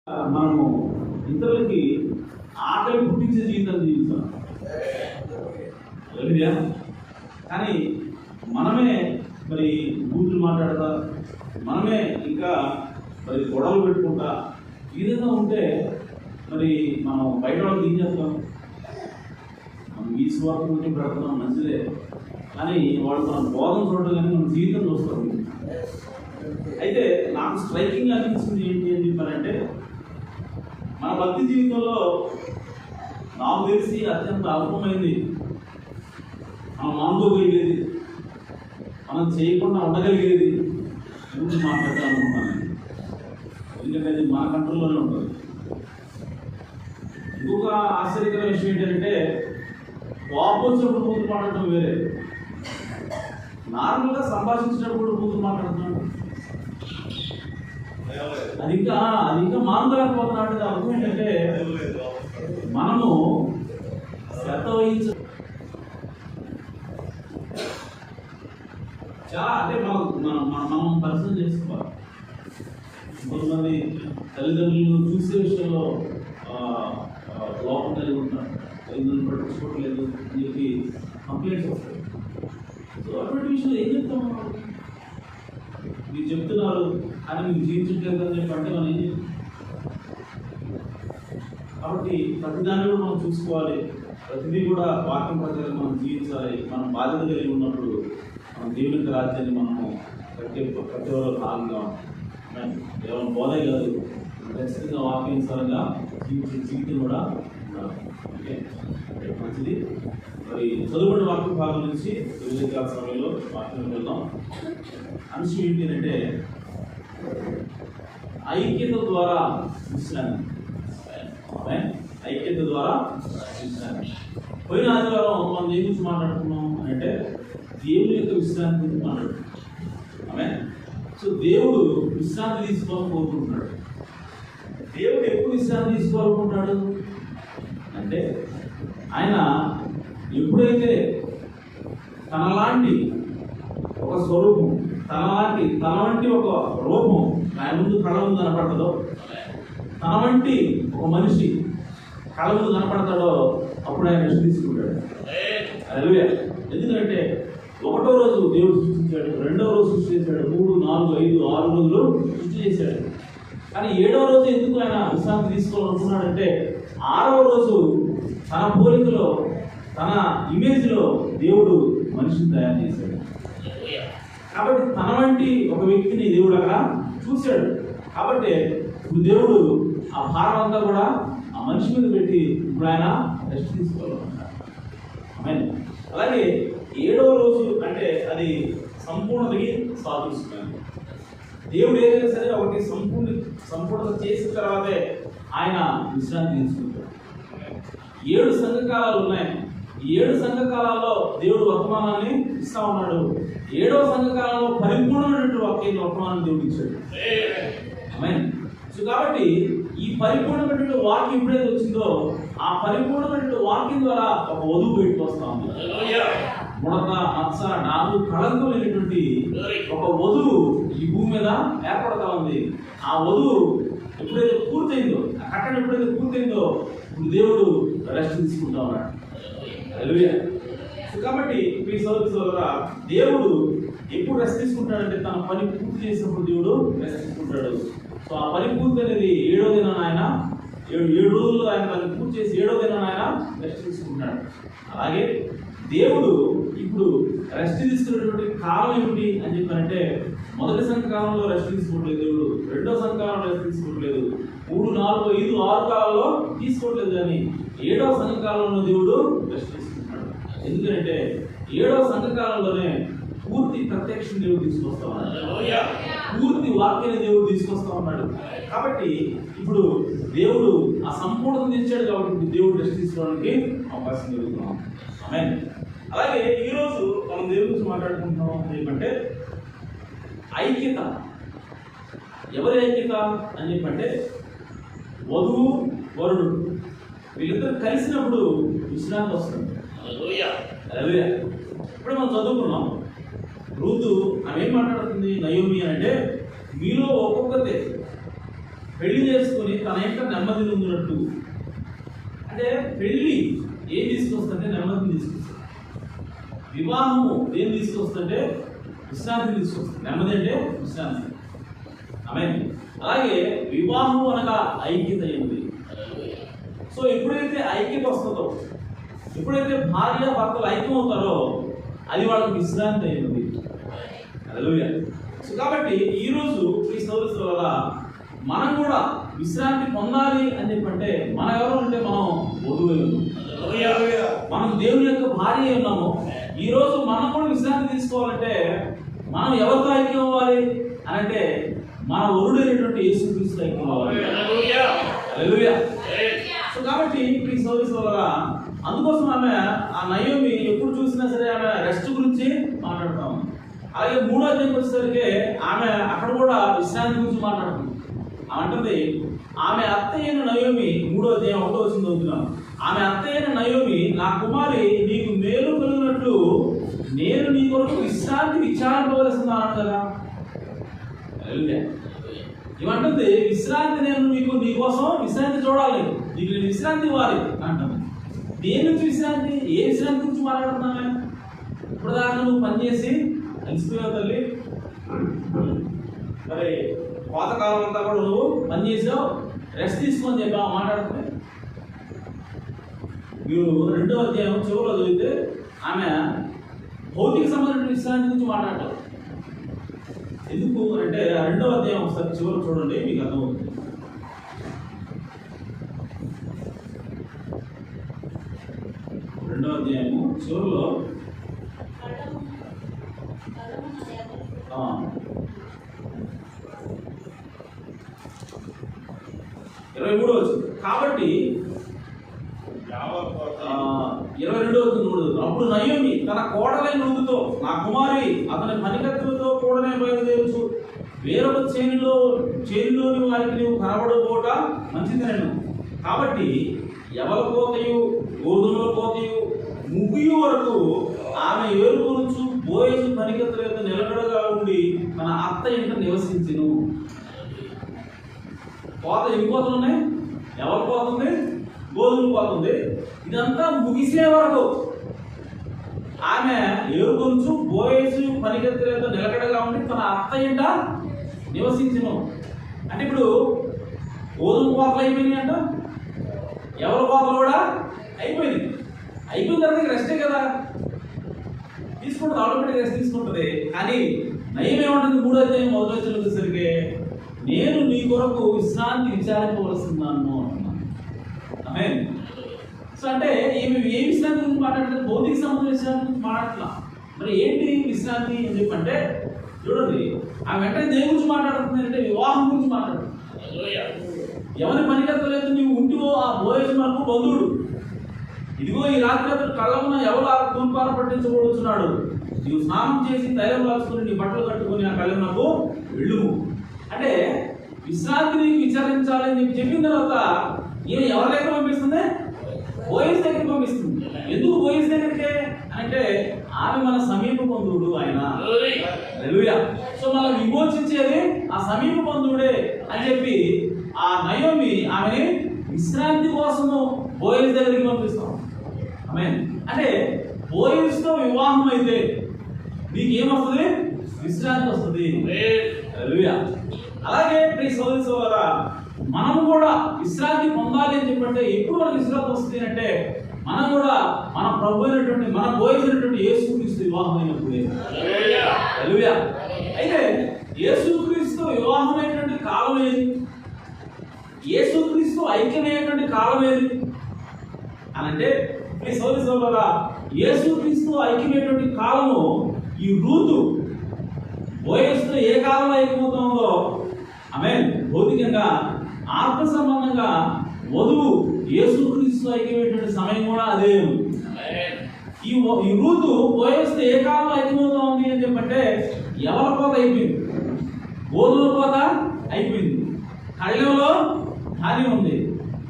మనము ఇతరులకి ఆకలి పుట్టించే జీవితం జీవిస్తాం. కానీ మనమే మరి బూతులు మాట్లాడతా, మనమే ఇంకా మరి గొడవలు పెట్టుకుంటా ఈ విధంగా ఉంటే మరి మనం బయట వాళ్ళకి ఏం చేస్తాం? మనం ఈ స్వార్థం గురించి పెడుతున్నాం, మంచిదే, కానీ వాళ్ళు మనం బోధన చూడడం కానీ మన జీవితం చూస్తాం. అయితే నాకు స్ట్రైకింగ్ అనిపించింది ఏంటి అని చెప్పారంటే, మన భక్తి జీవితంలో నాకు తెలిసి అత్యంత అల్పమైంది మనం మానుకోగలిగేది, మనం చేయకుండా ఉండగలిగేది గురించి మాట్లాడాలనుకుంటున్నాను. ఎందుకంటే అది మన కంట్రోల్లోనే ఉంటుంది. ఇంకొక ఆశ్చర్యకర విషయం ఏంటంటే, కోపం వచ్చినప్పుడు బూతులు మాట్లాడటం వేరే, నార్మల్గా సంభాషించినప్పుడు బూతులు మాట్లాడుతున్నాడు అది ఇంకా మానుకోలేకపోతున్నాడు. అర్థం ఏంటంటే, మనము శ్రద్ధ వహించ అంటే మనం పరిశ్రమ చేసుకోవాలి. కొంతమంది తల్లిదండ్రులు చూసే విషయంలో లోపం కలిగి ఉంటారు, తల్లిదండ్రులు పట్టించుకోవట్లేదు అని చెప్పి కంప్లైంట్స్ వస్తాయి. సో అటువంటి విషయంలో ఏం చెప్తాము? మీరు చెప్తున్నారు కానీ మీకు జీవించట్లేదు అని చెప్పి అంటే మనం ఏం చెప్తాం? కాబట్టి ప్రతిదాన్ని కూడా మనం చూసుకోవాలి, ప్రతిదీ కూడా వాక్యం ప్రకారం మనం జీవించాలి. మనం బాధ్యత కలిగి ఉన్నప్పుడు మన దేవుని రాజ్యాన్ని మనము ప్రతి ఒక్కరు భాగంగా ఉంటాం. కేవలం బోధే కాదు, ఖచ్చితంగా వాక్యానుసారంగా జీవించే జీవితం కూడా ఉండాలి. ఓకే, మంచిది. మరి చదువుకున్న వాక్య భాగం నుంచి వివిధ సమయంలో వాక్యం వెళ్దాం. అంశం ఏంటి అంటే, ఐక్యత ద్వారా విశ్రాంతి. ఐక్యత ద్వారా విశ్రాంతి. పోయిన ఆదివారం మనం దేని గురించి మాట్లాడుకున్నాం అంటే, దేవుని యొక్క విశ్రాంతి గురించి మాట్లాడుతున్నాం. ఆమె సో దేవుడు విశ్రాంతి తీసుకోవాలని కోరుకుంటున్నాడు. దేవుడు ఎప్పుడు విశ్రాంతి తీసుకోవాలనుకుంటాడు అంటే, ఆయన ఎప్పుడైతే తనలాంటి ఒక స్వరూపం, తన వంటి ఒక రూపం ఆయన ముందు కళ్ళ ముందు కనపడతాడో, తన వంటి ఒక మనిషి కళ్ళ ముందు కనపడతాడో అప్పుడు ఆయన రెస్ట్ తీసుకుంటాడు. హల్లెలూయా. ఎందుకంటే ఒకటో రోజు దేవుడు సృష్టించాడు, రెండవ రోజు సృష్టి చేశాడు, 3, 4, 5, 6 రోజులు సృష్టి చేశాడు. కానీ 7వ రోజు ఎందుకు ఆయన విశ్రాంతి తీసుకోవాలనుకున్నాడంటే, 6వ రోజు తన పోలికలో, తన ఇమేజ్లో దేవుడు మనిషిని తయారు చేశాడు. కాబట్టి తన వంటి ఒక వ్యక్తిని దేవుడు అక్కడ చూశాడు. కాబట్టి ఇప్పుడు దేవుడు ఆ భారం అంతా కూడా ఆ మనిషి మీద పెట్టి ఇప్పుడు ఆయన రెస్ట్ తీసుకోవాలన్నాడు. అలాగే 7వ రోజు అంటే అది సంపూర్ణతకి సాధిస్తున్నాడు. దేవుడు ఏదైనా సరే ఒకటి సంపూర్ణత చేసిన తర్వాతే ఆయన విశ్రాంతి తీసుకుంటాడు. 7 సంఘకాలాలు ఉన్నాయి. ఈ 7 సంఘకాలాల్లో దేవుడు వర్తమానాన్ని ఇస్తా ఉన్నాడు. 7వ సంఘకాలంలో పరిపూర్ణమైనటువంటి వర్తమానాన్ని దేవుడు ఇచ్చాడు. సో కాబట్టి ఈ పరిపూర్ణమైనటువంటి వాక్యం ఎప్పుడైతే వచ్చిందో, ఆ పరిపూర్ణమైనటువంటి వాక్యం ద్వారా ఒక వధువు బయటకు వస్తా ఉంది. ముడత, మత్స, డాలు, కళంకం లేనటువంటి ఒక వధువు ఈ భూమి మీద ఏర్పడతా ఉంది. ఆ వధువు ఎప్పుడైతే పూర్తయిందో, ఆ కట్టడం ఎప్పుడైతే పూర్తయిందో, ఇప్పుడు దేవుడు రెస్ట్ తీసుకుంటా ఉన్నాడు. హల్లెలూయా. కాబట్టి మీ సోదరులారా, దేవుడు ఎప్పుడు రెస్ట్ తీసుకుంటాడంటే, తన పని పూర్తి చేసినప్పుడు దేవుడు రెస్ట్ తీసుకుంటాడు. సో ఆ పని పూర్తి అనేది 7వ దినాన ఆయన 7 రోజుల్లో ఆయన పని పూర్తి చేసి 7వ దినాన ఆయన రెస్ట్ తీసుకుంటాడు. అలాగే దేవుడు ఇప్పుడు రెస్ట్ తీసుకునేటువంటి కాలం ఏమిటి అని చెప్పారంటే, మొదటి సంఘకాలంలో రెస్ట్ తీసుకోవట్లేదు దేవుడు, రెండో సంఘకాలంలో రెస్ట్ తీసుకోవట్లేదు, 3, 4, 5, 6 కాలంలో తీసుకోవట్లేదు, కానీ 7వ సంఘకాలంలో దేవుడు రెస్ట్ తీసుకుంటున్నాడు. ఎందుకంటే 7వ సంఘకాలంలోనే పూర్తి ప్రత్యక్షం దేవుడు తీసుకొస్తా ఉన్నాడు, పూర్తి వాక్యాన్ని దేవుడు తీసుకొస్తా ఉన్నాడు. కాబట్టి ఇప్పుడు దేవుడు ఆ సంపూర్ణత తెచ్చాడు. కాబట్టి దేవుడు రెస్ట్ తీసుకోవడానికి అవకాశం జరుగుతున్నాం. ఆమేన్. అలాగే ఈరోజు మనం దేవుడి గురించి మాట్లాడుకుంటున్నాం ఏమంటే, ఐక్యత. ఎవరి ఐక్యత అని చెప్పంటే, వధువు వరుడు వీళ్ళిద్దరు కలిసినప్పుడు విశ్రాంతి వస్తుంది. హల్లెలూయా. ఇప్పుడు మనం చదువుకున్నాం, రూతు ఆమె ఏం మాట్లాడుతుంది? నయోమి అంటే, మీలో ఒక్కొక్కతే పెళ్లి చేసుకుని తన యొక్క నెమ్మది ఉందినట్టు. అంటే పెళ్లి ఏం తీసుకొస్తుంటే నెమ్మదిని తీసుకొస్తుంది. వివాహము ఏం తీసుకొస్తుంటే విశ్రాంతిని తీసుకొస్తుంది. నెమ్మది అంటే విశ్రాంతి. ఆమేన్. అలాగే వివాహము అనగా ఐక్యత అయింది. సో ఎప్పుడైతే ఐక్యత వస్తుందో, ఎప్పుడైతే భార్య భర్తలు ఐక్యం అవుతారో అది వాళ్ళకి విశ్రాంతి అయింది. హల్లెలూయా. సో కాబట్టి ఈరోజు ఈ సోదరుల వల్ల మనం కూడా విశ్రాంతి పొందాలి అని చెప్పంటే మనం ఎవరు అంటే మనం వధువై ఉన్నాం. మనం దేవుని యొక్క భార్య ఉన్నాము. ఈరోజు మనం కూడా విశ్రాంతి తీసుకోవాలంటే మనం ఎవరితో ఐక్యం అవ్వాలి అని అంటే మన వరుడైనటువంటి యేసుక్రీస్తు ఐక్యం అవ్వాలి. హల్లెలూయా. సో కాబట్టి ఈ సోదరుల వల్ల అందుకోసం ఆమె ఆ నయోమి ఎప్పుడు చూసినా సరే ఆమె రెస్ట్ గురించి మాట్లాడతాం. అలాగే 3వ అధ్యాయం వచ్చేసరికి ఆమె అక్కడ కూడా విశ్రాంతి గురించి మాట్లాడుతుంది. అంటుంది ఆమె అత్తయ్యైన నయోమి 3వ అధ్యాయం 1వ వచనం చదువుతున్నాం. ఆమె అత్తయ్యైన నయోమి, నా కుమారి నీకు మేలు కలిగినట్లు నేను నీ కొరకు విశ్రాంతి విచారించవలసిందా కదా. ఏమంటుంది? విశ్రాంతి నేను నీ కోసం విశ్రాంతి చూడాలి, నీకు నేను విశ్రాంతి ఇవ్వాలి అంటుంది. దేని నుంచి విశ్రాంతి? ఏ విశ్రాంతి గురించి మాట్లాడుతున్నాను? ఇప్పుడు దాకా నువ్వు పనిచేసి అలసిపోయావు తల్లి, మరి పాతకాలం అంతా కూడా నువ్వు పనిచేసావు, రెస్ట్ తీసుకొని చెప్పావు మాట్లాడుతుంది. మీరు 2వ అధ్యాయం చివరిలో చదివితే ఆమె భౌతిక సంబంధించిన విశ్రాంతి గురించి మాట్లాడతారు. ఎందుకు అంటే 2వ అధ్యాయం ఒకసారి చివరి చూడండి, మీకు అర్థమవుతుంది. 2వ అధ్యాయము చివరిలో 23వ వచనం. కాబట్టి 22వ వచనం. అప్పుడు నయోమి తన కోడలైన రూతుతో, నా కుమారి అతని పనికత్తులతో కూడనే బయలుదేరుచు వేరొక చేనులోని వారికి నీవు కనబడబోట మంచిదనను. కాబట్టి ఎవల కోతయు గోధుమల కోతయు ముగియు వరకు ఆమె ఏరుకొనుచు బోయజు పనికత్తుల యొక్క నిలకడగా ఉండి మన అత్త ఇంట నివసించును. కోత ఎన్ని కోతలు ఉన్నాయి? ఎవరు కోతుంది? గోధుమ కోతుంది. ఇదంతా ముగిసే వరకు ఆమె ఏరుకొనుచు బోయజు పనికత్తుల యొక్క నిలకడగా ఉండి తన అత్త ఇంట నివసించును. అంటే ఇప్పుడు గోధుమ కోతలు అయిపోయినాయి అంట, ఎవరి కోతలు కూడా అయిపోయింది. అయిపోయిన తర్వాత రెస్టే కదా తీసుకుంటుంది, ఆటోమేటిక్ రెస్ట్ తీసుకుంటుంది. కానీ నయం ఏమంటుంది? 3వ అధ్యాయం 1వ వచనం వచ్చేసరికి నేను నీ కొరకు విశ్రాంతి విచారించవలసిందాను అంటున్నాను. ఆమేన్. సో అంటే ఏమి ఏ విశ్రాంతి గురించి మాట్లాడుతుంది? భౌతిక సంబంధం విశ్రాంతి గురించి మాట్లాడుతున్నా. మరి ఏంటి విశ్రాంతి అని చెప్పంటే చూడండి, ఆ వెంటనే దేని గురించి మాట్లాడుతుంది అంటే వివాహం గురించి మాట్లాడుతుంది. ఎవరి పనికత్తలేదు నీవు ఉంటివో ఆ బోయజు మనకు బంధువుడు. ఇదిగో ఈ రాత్రి అతను కళ్ళమున ఎవరు ఆ తూర్పార పట్టించబడుతున్నాడు. నీవు స్నానం చేసి తైలం రాసుకుని నీ బట్టలు కట్టుకుని ఆ కళ్ళమునకు వెళ్ళుము. అంటే విశ్రాంతి నీకు విచారించాలని నీకు చెప్పిన తర్వాత ఈమె ఎవరి దగ్గర పంపిస్తుంది? బోయజు దగ్గర పంపిస్తుంది. ఎందుకు బోయజు దగ్గరికే అంటే ఆమె మన సమీప బంధువుడు ఆయన. హల్లెలూయా. సో మనం విమోచించేది ఆ సమీప బంధువుడే అని చెప్పి ఆ నయోమి ఆమెని విశ్రాంతి కోసము బోయజు దగ్గరికి పంపిస్తాం. ఆమేన్. అంటే బోయజుతో వివాహం అయితే నీకేమొస్తుంది? విశ్రాంతి వస్తుంది. హల్లెలూయా. అలాగే ప్రియ సోదరి సోదరా, మనం కూడా విశ్రాంతి పొందాలి అని చెప్పంటే ఎప్పుడు మనకు విశ్రాంతి వస్తుంది అంటే మనం కూడా మన ప్రభు అయినటువంటి మన బోయజైనటువంటి యేసుక్రీస్తు వివాహం అయినప్పుడే. హల్లెలూయా. అయితే యేసుక్రీస్తు వివాహమైనటువంటి కాలం ఏది? యేసుక్రీస్తు ఐక్యమైనటువంటి కాలం ఏది అని అంటే ఈ సోదరి సోదరులారా, యేసుక్రీస్తు ఐక్యమైనటువంటి కాలము ఈ రూతు బోయజుతో ఏ కాలంలో ఐక్యమవుతుందో ఆమేన్. భౌతికంగా ఆత్మ సంబంధంగా వధువు యేసుక్రీస్తు ఐక్యమైనటువంటి సమయం కూడా అదే. ఈ రూతు బోయజుతో ఏ కాలంలో ఐక్యమవుతుంది అని చెప్పంటే ఎవరి కోత అయిపోయింది? గోధుమ కోత అయిపోయింది. కళ్ళెంలో ధాన్యం ఉంది,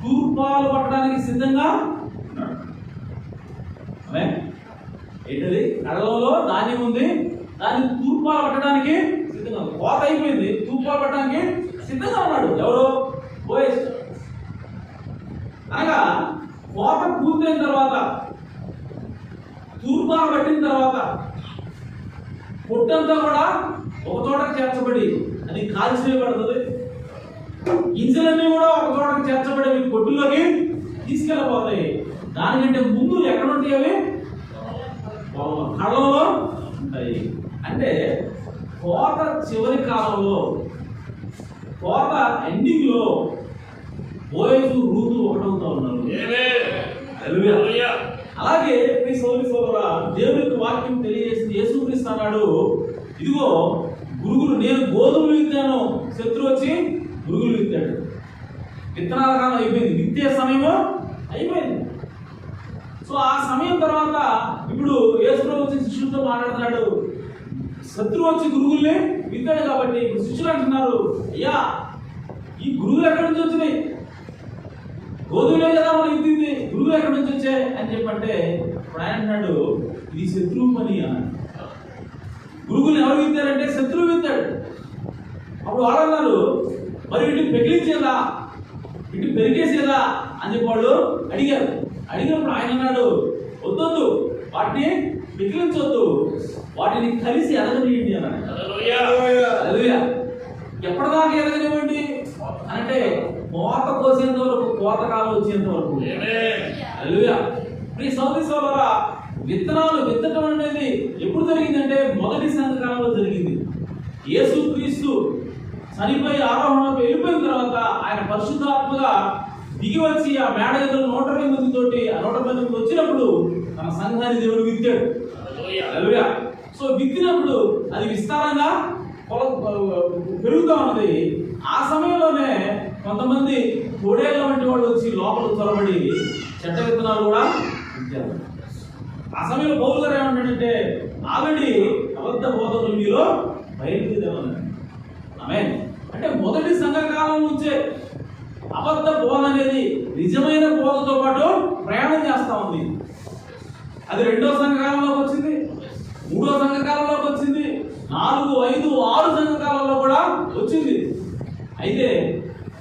తూర్పాలు పట్టడానికి సిద్ధంగా ఏంటది? కళ్ళలో ధాన్యం ఉంది, దాన్ని తూర్పాలు పట్టడానికి సిద్ధంగా. కోత అయిపోయింది, తూర్పాలు పట్టడానికి సిద్ధంగా ఉన్నాడు ఎవరు? పోయేసి అనగా కోత పూర్తయిన తర్వాత, తూర్పార పట్టిన తర్వాత పొట్టంతా కూడా ఒక చోటకు చేర్చబడి అది కాల్చివేయబడుతుంది. గింజలన్నీ కూడా ఒక చోటకు చేర్చబడి పొట్టులోకి తీసుకెళ్ళిపోతాయి. దానికంటే ముందు ఎక్కడ ఉంటాయి? అవి కళ్ళలో ఉంటాయి. అంటే కోత చివరి కాలంలో, కోత ఎండింగ్ లో బోయజు రూతు ఒకటవుతా ఉన్నారు. అలాగే మీ సోదరులారా, దేవుని యొక్క వాక్యం తెలియజేసింది. యేసుక్రీస్తు అన్నాడు, ఇదిగో గురుగులు, నేను గోధుమలు విత్తాను, శత్రువు వచ్చి గురుగులు విత్తాడు. విత్తనాల కాలం అయిపోయింది, విత్తే సమయము అయిపోయింది. సో ఆ సమయం తర్వాత ఇప్పుడు యేసు వచ్చి శిష్యులతో మాట్లాడుతున్నాడు. శత్రువు వచ్చి గురుగుల్ని విత్తాడు కాబట్టి ఇప్పుడు శిష్యులు అంటున్నారు, అయ్యా ఈ గురుగులు ఎక్కడి నుంచి వచ్చినాయి? గోధుమలే కదా మనం విత్తింది, గురుగులు ఎక్కడి నుంచి వచ్చాయి అని చెప్పంటే ఇప్పుడు ఆయన అంటున్నాడు, ఇది శత్రువు పని అన్నాడు. గురుగుల్ని ఎవరు విత్తారంటే శత్రువు విత్తాడు. అప్పుడు వాళ్ళు అన్నారు, మరి వీటిని పెగిలించేదా, వీటిని పెరిగేసేదా అని చెప్పి వాళ్ళు అడిగారు. అడిగినప్పుడు ఆయన అన్నాడు, వద్దొద్దు, వాటిని పెగిలించొద్దు, వాటిని కలిసి ఎదగనియండి అన్నాడు. ఎప్పటిదాకా ఎదగనివ్వండి అంటే కోత కోసేంత వరకు, కోత కాలం వచ్చేంత వరకు. మీ సోదరులారా, విత్తనాలు విత్తడం అనేది ఎప్పుడు జరిగిందంటే మొదటి సంఘకాలంలో జరిగింది. యేసుక్రీస్తు చనిపోయి ఆరోహణకు వెళ్ళిపోయిన తర్వాత ఆయన పరిశుద్ధాత్మగా దిగి వచ్చి ఆ మేడ ఎదురు 120 మందితోటి, ఆ 120 మంది వచ్చినప్పుడు తన సంఘాన్ని దేవుడు విత్తాడు. సో విత్తినప్పుడు అది విస్తారంగా పెరుగుతూ ఉన్నది. ఆ సమయంలోనే కొంతమంది తోడేళ్ల వంటి వాళ్ళు వచ్చి లోపల చొరబడి చెడ్డ విత్తనాలు కూడా విత్తారు. ఆ సమయంలో పౌలు గారు ఏమంటాడంటే, ఆల్రెడీ అబద్ధ బోధకులు మీలో బయలుదేరామన్నాడు. ఆమేన్. అంటే మొదటి సంఘకాలం నుంచే అబద్ధ బోధ అనేది నిజమైన బోధతో పాటు ప్రయాణం చేస్తా ఉంది. అది 2వ సంఘకాలంలోకి వచ్చింది, 3వ సంఘకాలంలోకి వచ్చింది, 4, 5, 6 సంఘకాలంలో కూడా వచ్చింది. అయితే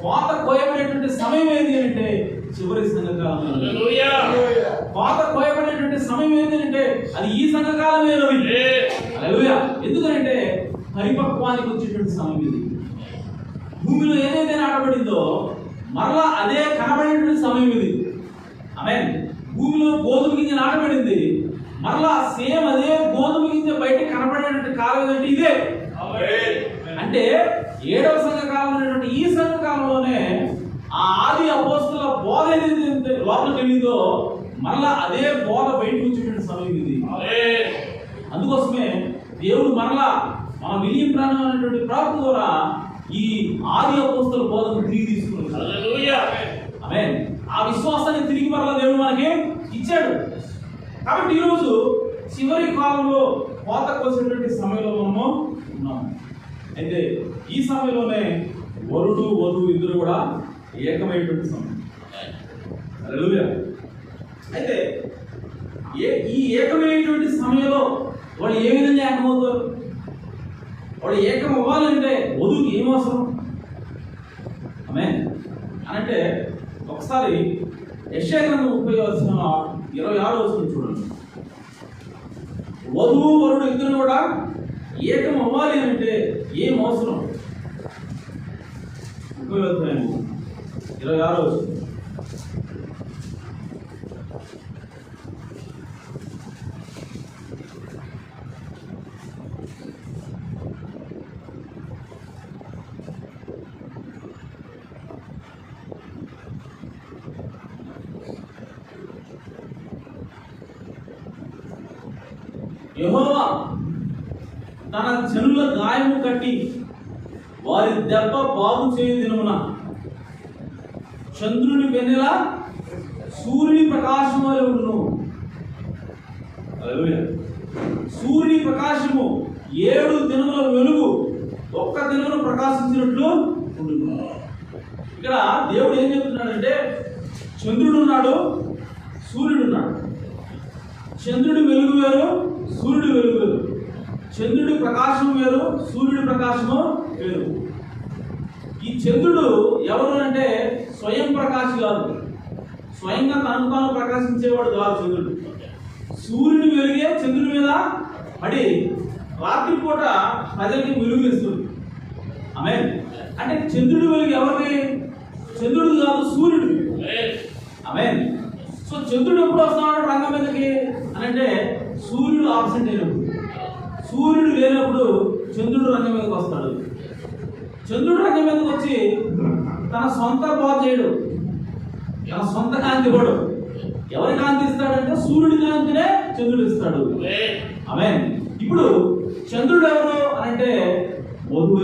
కోత కోయబడేటువంటి సమయం ఏంటి అంటే చివరి సంఘకాలం. కోత కోయబడేటువంటి సమయం ఏంటి అంటే అది ఈ సంఘకాలమే. ఎందుకంటే పరిపక్వానికి వచ్చేటువంటి సమయం ఇది. భూమిలో ఏదైతే నాటబడిందో మరలా అదే కనబడేటువంటి సమయం ఇది. ఆమేన్. భూమిలో గోధుమ గింజ నాటబడింది, మరలా సేమ్ అదే గోధుమ గింజ బయట కనబడేటువంటి కాలం ఏంటంటే ఇదే. అంటే 7వ సంఘకాలం అనేటువంటి ఈ సంఘకాలంలోనే ఆ ఆది అపోస్తలుల బోధ ఏదైతే లోపలికి వెళ్ళిందో మరలా అదే బోధ బయటకు వచ్చేటువంటి సమయం ఇది. అందుకోసమే దేవుడు మరలా మన విలియం ప్రాణం అనేటువంటి ప్రవక్త ద్వారా ఈ ఆది అపోస్తలుల బోధను తిరిగి తీసుకున్నాడు. ఆమేన్. ఆ విశ్వాసాన్ని తిరిగి మరలా దేవుడు మనకి ఇచ్చాడు. కాబట్టి ఈరోజు చివరి కాలంలో కోత కోసేటువంటి సమయంలో మనము ఉన్నాము. అయితే ఈ సమయంలోనే వరుడు వధువు ఇద్దరు కూడా ఏకమైనటువంటి సమయం. హల్లెలూయా. అయితే ఈ ఏకమైనటువంటి సమయంలో వాళ్ళు ఏ విధంగా ఏకమవుతారు? వాళ్ళు ఏకం అవ్వాలంటే వధువుకి ఏం అవసరం? ఆమేన్. అంటే ఒకసారి యెషయా గ్రంథం 30:26 చూడండి. వధువు వరుడు ఇద్దరు కూడా ఏకం అవ్వాలి అంటే ఏం అవసరం? 30:26. యెహోవా తన జనుల గాయము కట్టి వారి దెబ్బ బాగు చేయు దినమున చంద్రుని వెన్నెల సూర్యుని ప్రకాశం వలె ఉండును. హల్లెలూయా. సూర్యుని ప్రకాశము 7 దినముల వెలుగు ఒక్క దినమున ప్రకాశించినట్లు ఉండును. ఇక్కడ దేవుడు ఏం చెప్తున్నాడంటే, చంద్రుడు ఉన్నాడు, సూర్యుడు ఉన్నాడు. చంద్రుడి వెలుగు వేరు, సూర్యుడి వెలుగు వేరు. చంద్రుడి ప్రకాశం వేరు, సూర్యుడి ప్రకాశము వేరు. ఈ చంద్రుడు ఎవరు అంటే స్వయం ప్రకాశి కాదు, స్వయంగా తనకు తాను ప్రకాశించేవాడు కాదు చంద్రుడు. సూర్యుని వెలుగే చంద్రుని మీద పడి రాత్రిపూట ప్రజలకి వెలుగునిస్తుంది. ఆమేన్. అంటే చంద్రుడి వెలుగు ఎవరిది? చంద్రుడు కాదు, సూర్యుడు. ఆమేన్. సో చంద్రుడు ఎప్పుడు వస్తున్నాడు రంగం మీదకి అని అంటే సూర్యుడు ఆబ్సెంట్ అయినప్పుడు, సూర్యుడు లేనప్పుడు చంద్రుడు రంగం మీదకి వస్తాడు. చంద్రుడు రంగం మీదకి వచ్చి తన సొంత బాధ చేయడు, తన సొంత కాంతి ఇవ్వడు. ఎవరి కాంతి ఇస్తాడంటే సూర్యుడి కాంతినే చంద్రుడు ఇస్తాడు. ఆమేన్. ఇప్పుడు చంద్రుడు ఎవరు అని అంటే వధువు.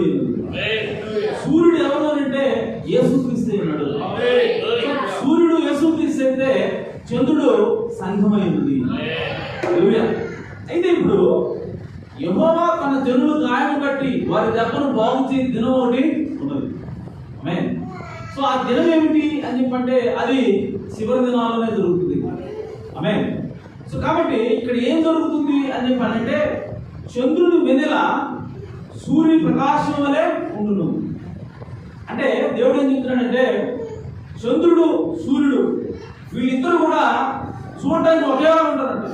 సూర్యుడు ఎవరు అని అంటే యేసుక్రీస్తు ఉన్నాడు. సూర్యుడు యేసుక్రీస్తు అయితే చంద్రుడు సంఘమైనది. అయితే ఇప్పుడు యెహోవా తన జనులు గాయం కట్టి వారి దెబ్బను బాగు చేసి దినం ఒకటి ఉన్నది. ఆమేన్. సో ఆ దినం ఏమిటి అని చెప్పంటే అది చివరి దినాల్లోనే జరుగుతుంది. ఆమేన్. సో కాబట్టి ఇక్కడ ఏం జరుగుతుంది అని చెప్పానంటే చంద్రుడి వెన్నెల సూర్యుని ప్రకాశం వలె ఉండును. అంటే దేవుడు ఏం చెప్తున్నాడంటే చంద్రుడు సూర్యుడు వీళ్ళిద్దరు కూడా చూడటానికి ఒకేలా ఉంటారంట.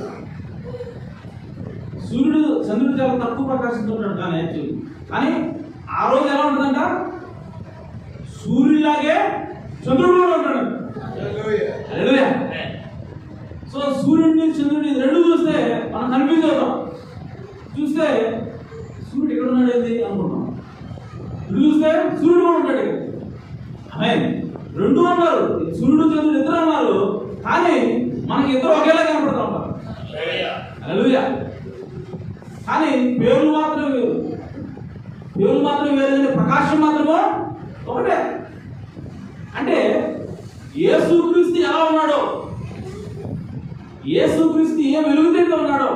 చంద్రుడు చాలా తక్కువ ప్రకాశిస్తుంటాడు కానీ ఆ రోజు ఎలా ఉంటుందంట, సూర్యులాగే చంద్రుడు కూడా ఉంటాడు. సో సూర్యుడిని చంద్రుడిని రెండు చూస్తే మనం కన్ఫ్యూజ్ అవుతాం. చూస్తే సూర్యుడు ఎక్కడ ఉన్నాడు ఏంటి అనుకుంటాం, ఇటు చూస్తే సూర్యుడు కూడా ఉంటాడు. రెండు ఉన్నారు, సూర్యుడు చంద్రుడు ఇద్దరు ఉన్నారు, కానీ మనకి ఇద్దరు ఒకేలా కనపడతా ఉంటారు. హల్లెలూయా. కానీ పేర్లు మాత్రం వేరు, పేర్లు మాత్రం వేరు కానీ ప్రకాశం మాత్రమో ఒకటే. అంటే యేసుక్రీస్తు ఎలా ఉన్నాడో, యేసుక్రీస్తు ఏ వెలుగుతో ఉన్నాడో,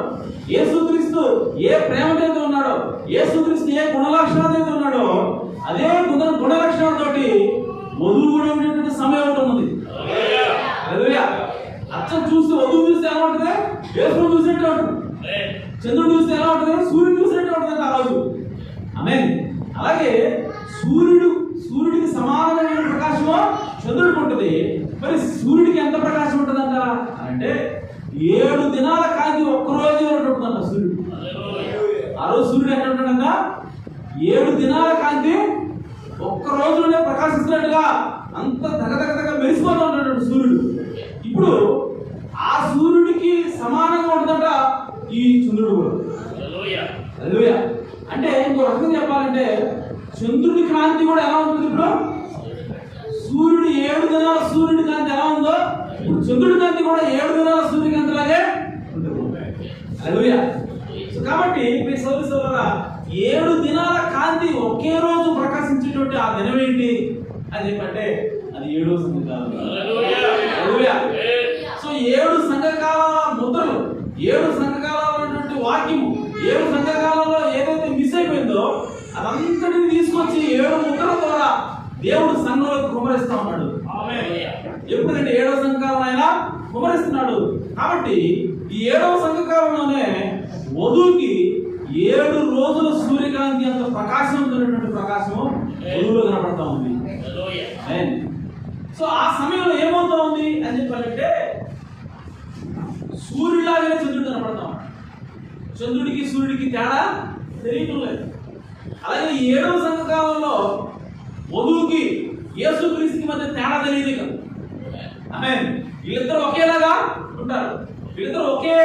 యేసుక్రీస్తు ఏ ప్రేమతో ఉన్నాడో, యేసుక్రీస్తు ఏ గుణలక్షణాలతో ఉన్నాడో అదే గుణలక్షణాలతోటి వధువు కూడా ఉండేటువంటి సమయం ఒకటి ఉన్నది. హల్లెలూయా. అచ్చం చూస్తే వధువు చూస్తే ఎలా ఉంటుంది, యేసుని చూసినట్టే ఉంటుంది. చంద్రుడు చూస్తే ఎలా ఉంటుంది, సూర్యుడు చూసినట్టే ఉంటుంది ఆ రోజు. ఆమేన్. అలాగే సూర్యుడికి సమానమైన ప్రకాశము చంద్రుడికి ఉంటుంది. మరి సూర్యుడికి ఎంత ప్రకాశం ఉంటుందంట అంటే 7 దినాల కాంతి ఒక్కరోజు ఉంటుందంట సూర్యుడు. ఆ రోజు సూర్యుడు ఎక్కడ ఉంటాడంట, 7 దినాల కాంతి ఒక్క రోజులోనే ప్రకాశిస్తున్నట్టుగా అంత దగదగదగ మెరిసిపోతూ ఉంటాడు సూర్యుడు. ఇప్పుడు ఆ సూర్యుడికి సమానంగా ఉంటుందంట ఈ చంద్రుడు కూడా. హల్లెలూయా. అంటే ఇంకో రకంగా చెప్పాలంటే చంద్రుడి కాంతి కూడా ఎలా ఉంటుంది, ఇప్పుడు సూర్యుడు 7 దినాల సూర్యుడి కాంతి ఎలా ఉందో ఇప్పుడు చంద్రుడి కాంతి కూడా 7 దినాల సూర్యుడి కాంతి లాగే ఉంటుంది. హల్లెలూయా. సో కాబట్టి మీ సోదరులారా 7 దినాల కాంతి ఒకే రోజు ప్రకాశించేటువంటి ఆ దినం ఏంటి అని చెప్పంటే అది 7వ సంఘకాలం. హల్లెలూయా. సో 7 సంఘకాలాల ముద్రలు, 7 సంఘకాలాలైనటువంటి వాక్యము, 7 సంఘకాలంలో ఏదైతే మిస్ అయిపోయిందో అదంతటిని తీసుకొచ్చి 7 ముద్రల ద్వారా దేవుడు సంఘంలోకి కుమరిస్తా ఉన్నాడు. ఎప్పుడంటే 7వ సంఘకాలం ఆయన కుమరిస్తున్నాడు. కాబట్టి ఈ 7వ సంఘకాలంలోనే వధువుకి 7 రోజుల సూర్యకాంతి అంత ప్రకాశవంతమైనటువంటి ప్రకాశము వధువులో కనపడతా ఉంది. సో ఆ సమయంలో ఏమవుతా ఉంది అని చెప్పాలంటే సూర్యుడిలాగే చంద్రుడు కనపడతా ఉన్నాడు. చంద్రుడికి సూర్యుడికి తేడా తెలియటం లేదు. అలాగే 7వ సంఘకాలంలో వధువుకి యేసుక్రీస్తుకి మధ్య తేడా తెలియదు కదా. ఆమేన్. వీళ్ళిద్దరు ఒకేలాగా ఉంటారు, వీళ్ళిద్దరు ఒకే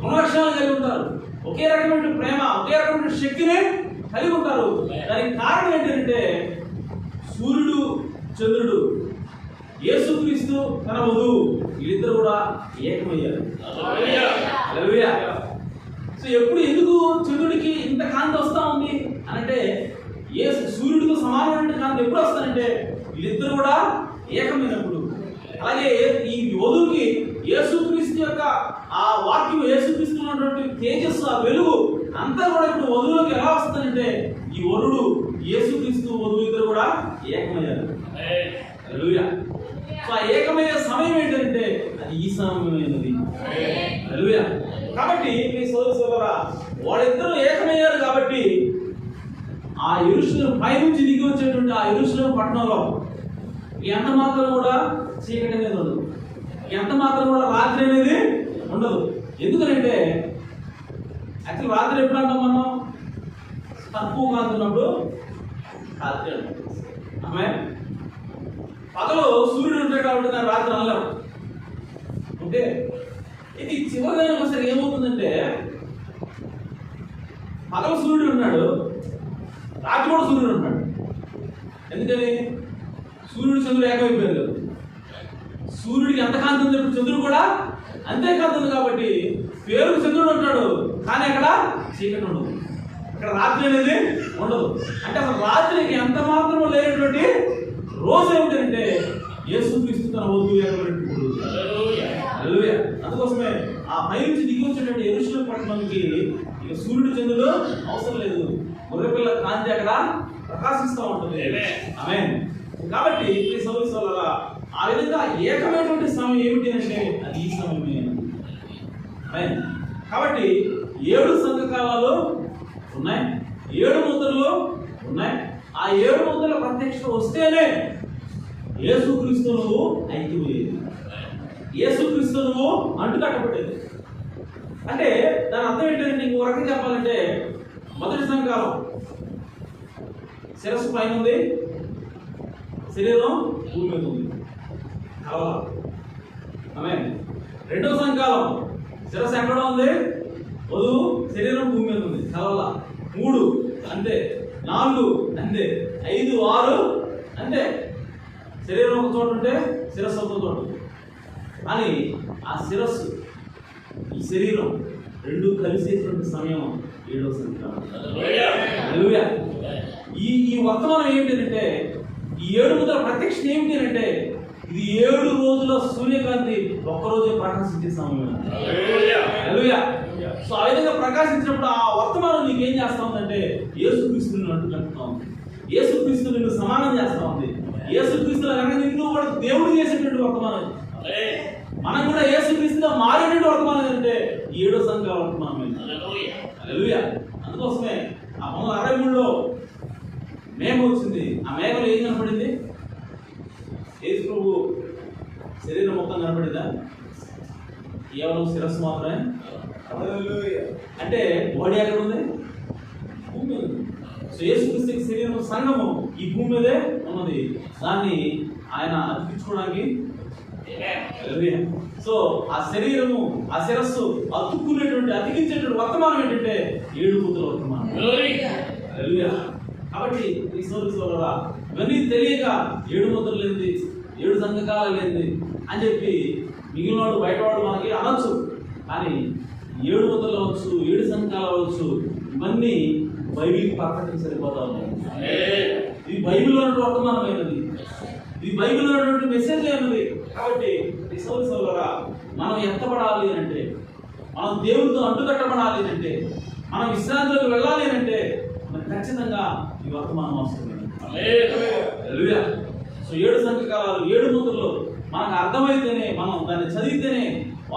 గుణలక్షణాలు కలిగి ఉంటారు, ఒకే రకమైన ప్రేమ, ఒకే రకమైన శక్తిని కలిగి ఉంటారు. దానికి కారణం ఏంటంటే సూర్యుడు చంద్రుడు, యేసుక్రీస్తు తన వధువు వీళ్ళిద్దరు కూడా ఏకమయ్యారు. హల్లెలూయా. సో ఎప్పుడు ఎందుకు చంద్రుడికి ఇంత కాంతి వస్తా ఉంది అంటే సూర్యుడితో సమానమైన కాంతి ఎప్పుడు వస్తానంటే వీళ్ళిద్దరు కూడా ఏకమైనప్పుడు. అలాగే ఈ వధువుకి యేసుక్రీస్తు యొక్క ఆ వాక్యం, యేసుక్రీస్తు ఉన్నటువంటి తేజస్సు, ఆ వెలుగు అంతా కూడా ఇప్పుడు వధువులోకి ఎలా వస్తుందంటే ఈ వరుడు యేసుక్రీస్తు వధువు ఇద్దరు కూడా ఏకమయ్యారు. హల్లెలూయా. సో ఆ ఏకమయ్యే సమయం ఏంటంటే అది ఈ సమయమైనది. హల్లెలూయా. కాబట్టి మీ సోదరులారా వాళ్ళిద్దరూ ఏకమయ్యారు కాబట్టి ఆ యెరూషలేము పై నుంచి దిగి వచ్చేటువంటి ఆ యెరూషలేము పట్టణంలో ఎంత మాత్రం కూడా చీకటి అనేది ఉండదు, ఎంత మాత్రం కూడా రాత్రి అనేది ఉండదు. ఎందుకంటే యాక్చువల్ రాత్రి ఎప్పుడు అంటాం మనం? తక్కువ కాంతున్నప్పుడు రాత్రి అంటాం. ఆమె పగలు సూర్యుడు ఉంటాడు కాబట్టి దాన్ని రాత్రి అనలేము. ఓకే, ఇది చివరిగా సరే ఏమవుతుందంటే పగలు సూర్యుడు ఉన్నాడు, రాత్రి కూడా సూర్యుడు ఉన్నాడు. ఎందుకని? సూర్యుడు చంద్రుడు ఏకమైపోయారు కదా. సూర్యుడికి ఎంత కాంతి ఉంది, చంద్రుడు కూడా అంతే కాంతి ఉంది. కాబట్టి పేరుకు చంద్రుడు ఉంటాడు, కానీ అక్కడ చీకటి ఉండదు, ఇక్కడ రాత్రి అనేది ఉండదు. అంటే అసలు రాత్రికి ఎంత మాత్రం లేనటువంటి రోజు ఏమిటంటే యేసుక్రీస్తు తన వధువు ఏకమైనటువంటి. అందుకోసమే ఆ పై నుంచి దిగి వచ్చేటువంటి యెరూషలేము పట్టణానికి ఇక సూర్యుడు చంద్రుడు అవసరం లేదు, గొర్రెపిల్ల కాంతి అక్కడ ప్రకాశిస్తూ ఉంటుంది. ఆమేన్. కాబట్టి ఈ సంవత్సరాల ఆ విధంగా ఏకమైనటువంటి సమయం ఏమిటి అంటే అది ఈ సమయమే. ఆమేన్. కాబట్టి 7 సంఘకాలాలు ఉన్నాయి, 7 ముద్రలు ఉన్నాయి. ఆ 7 ముద్రల ప్రత్యక్షత వస్తేనే యేసుక్రీస్తు నువ్వు ఐక్యమయ్యేది, యేసుక్రీస్తు నువ్వు అంటుకట్టబడేది. అంటే దాని అర్థం ఏంటంటే ఇంకో రకంగా చెప్పాలంటే మొదటి సంఘకాలం శిరస్సు పైన ఉంది, శరీరం భూమి మీద ఉంది. ఆమేన్. రెండవ సంఘకాలం శిరస్సు ఎక్కడ ఉంది, వధువు శరీరం భూమి మీద ఉంది. చదవాలా? 3 అంతే, 4 అంతే, 5, 6 అంతే. శరీరం ఒక చోట ఉంటే శిరస్సు ఒక చోట అని ఆ శిరస్సు ఈ శరీరం రెండు కలిసేటువంటి సమయం 7వ సంఘకాలం. హల్లెలూయా. ఈ వర్తమానం ఏమిటంటే ఈ 7 ముద్రల ప్రత్యక్షత ఏమిటి అంటే ఇది 7 రోజుల సూర్యకాంతి ఒక్కరోజే ప్రకాశించే సమయం. హల్లెలూయా. సో ఆ విధంగా ప్రకాశించినప్పుడు ఆ వర్తమానం నీకేం చేస్తా ఉందంటే యేసుక్రీస్తుని అంటుకుంటా ఉంది, యేసుక్రీస్తు నిన్ను సమానం చేస్తా ఉంది. యేసుక్రీస్తుల కనుక నిన్ను కూడా దేవుడు చేసేటువంటి వర్తమానం. మనం కూడా యేసుక్రీస్తుగా మారేటువంటి వర్తమానం అంటే 7వ సంఘకాల వర్తమానం. హల్లెలూయా. అందుకోసమే ఆ 63లో మేఘం వచ్చింది. ఆ మేఘంలో ఏం కనపడింది? యేసు ప్రభు శరీరం మొత్తం కనపడిందా? కేవలం శిరస్సు మాత్రమే. అంటే బాడీ ఎక్కడ ఉంది? భూమి మీద ఉంది. సో యేసుక్రీస్తు శరీరం సంఘము ఈ భూమి మీదే ఉన్నది. దాన్ని ఆయన అతికించుకోవడానికి సో ఆ శరీరము ఆ శిరస్సు అతుక్కునేటువంటి అతికించేటువంటి వర్తమానం ఏంటంటే 7 ముద్రల వర్తమానం. కాబట్టి ఈ సోదరులారా ఇవన్నీ తెలియక 7 ముద్రలు లేనిది, 7 సంఘకాలాలు లేనిది అని చెప్పి మిగిలినవాడు బయటవాడు మనకి అనొచ్చు. కానీ 7 ముద్రలు అవచ్చు, 7 సంఘకాలు అవ్వచ్చు, ఇవన్నీ బైబిల్కి పక్కకి సరిపోతా ఉన్నాయి. ఇది బైబిల్లో ఉన్నటువంటి వర్తమానమైనది, ఇది బైబిల్లో ఉన్నటువంటి మెసేజ్ అయినది. కాబట్టి ఈ సోదరులారా మనం ఎత్తబడాలి అంటే, మనం దేవుడితో అంటుకట్టబడాలి అంటే, మనం విశ్రాంతిలోకి వెళ్ళాలి అంటే మనకు ఖచ్చితంగా ఈ వర్తమానం అవసరం. హల్లెలూయా. సో 7 సంఘకాలాలు 7 ముద్రలు మనకు అర్థమైతేనే, మనం దాన్ని చదివితేనే,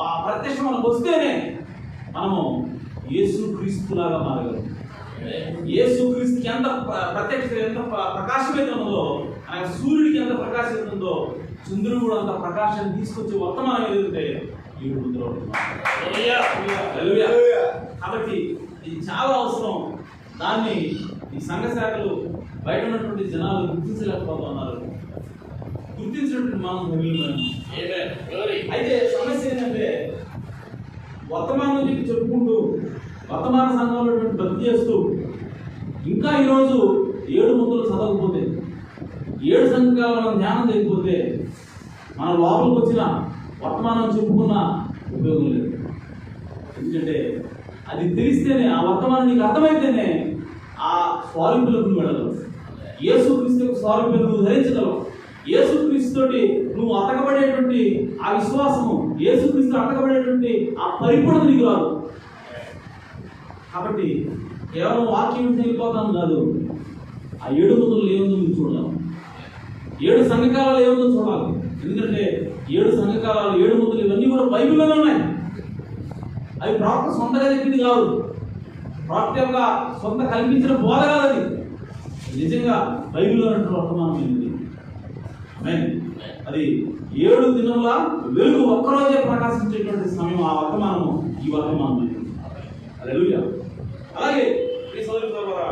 ఆ ప్రత్యక్షం మనకు వస్తేనే మనము యేసుక్రీస్తులాగా మారగలం. యేసుక్రీస్తుకి ఎంత ప్రత్యక్షత, ఎంత ప్రకాశమైతే ఉన్నదో, ఆయన సూర్యుడికి ఎంత ప్రకాశం ఉందో చంద్రుడు కూడా అంత ప్రకాశాన్ని తీసుకొచ్చే వర్తమానం ఏదైతే 7 ముద్రలు. కాబట్టి ఇది చాలా అవసరం. దాన్ని ఈ సంఘ శాఖలు బయట ఉన్నటువంటి జనాలు గుర్తించలేకపోతున్నారు. గుర్తించినటువంటి మనం అయితే సమస్య ఏంటంటే వర్తమానం చెప్పి చెప్పుకుంటూ వర్తమాన సంఘంలో భక్తి చేస్తూ ఇంకా ఈరోజు 7 ముద్రలు చదవకపోతే, 7 సంఘకాలు మనం ధ్యానం చేయకపోతే మన లోపలికి వచ్చిన వర్తమానం చెప్పుకున్న ఉపయోగం లేదు. ఎందుకంటే అది తెలిస్తేనే, ఆ వర్తమానం నీకు అర్థమైతేనే ఆ స్వారూప్యులకు నువ్వు వెళ్ళగలవు, యేసుక్రీస్తు స్వారూప్యం నువ్వు ధరించగలవు, యేసుక్రీస్తుతోటి నువ్వు అతకబడేటువంటి ఆ విశ్వాసము, యేసుక్రీస్తు అతకబడేటువంటి ఆ పరిపూర్ణత నీకు రాదు. కాబట్టి కేవలం వాక్యం వెళ్ళిపోతాను కాదు, ఆ 7 ముద్రలు ఏముందో మీరు చూడాలి, 7 సంఘకాలాలు ఏముందో చూడాలి. ఎందుకంటే 7 సంఘకాలాలు 7 ముద్రలు ఇవన్నీ కూడా బైబిల్లోనే ఉన్నాయి. అవి ప్రవక్త సొంతగా చెప్పింది కాదు, ప్రవక్త యొక్క సొంత కల్పించిన బోధ కాదు. అది నిజంగా బైబిల్లో ఉన్నటువంటి వర్తమానమైనది. అది 7 దినముల వెలుగు ఒక్కరోజే ప్రకాశించేటువంటి సమయం ఆ వర్తమానము ఈ వర్తమానం. హల్లెలూయా. అలాగే ఈ సోదరుల ద్వారా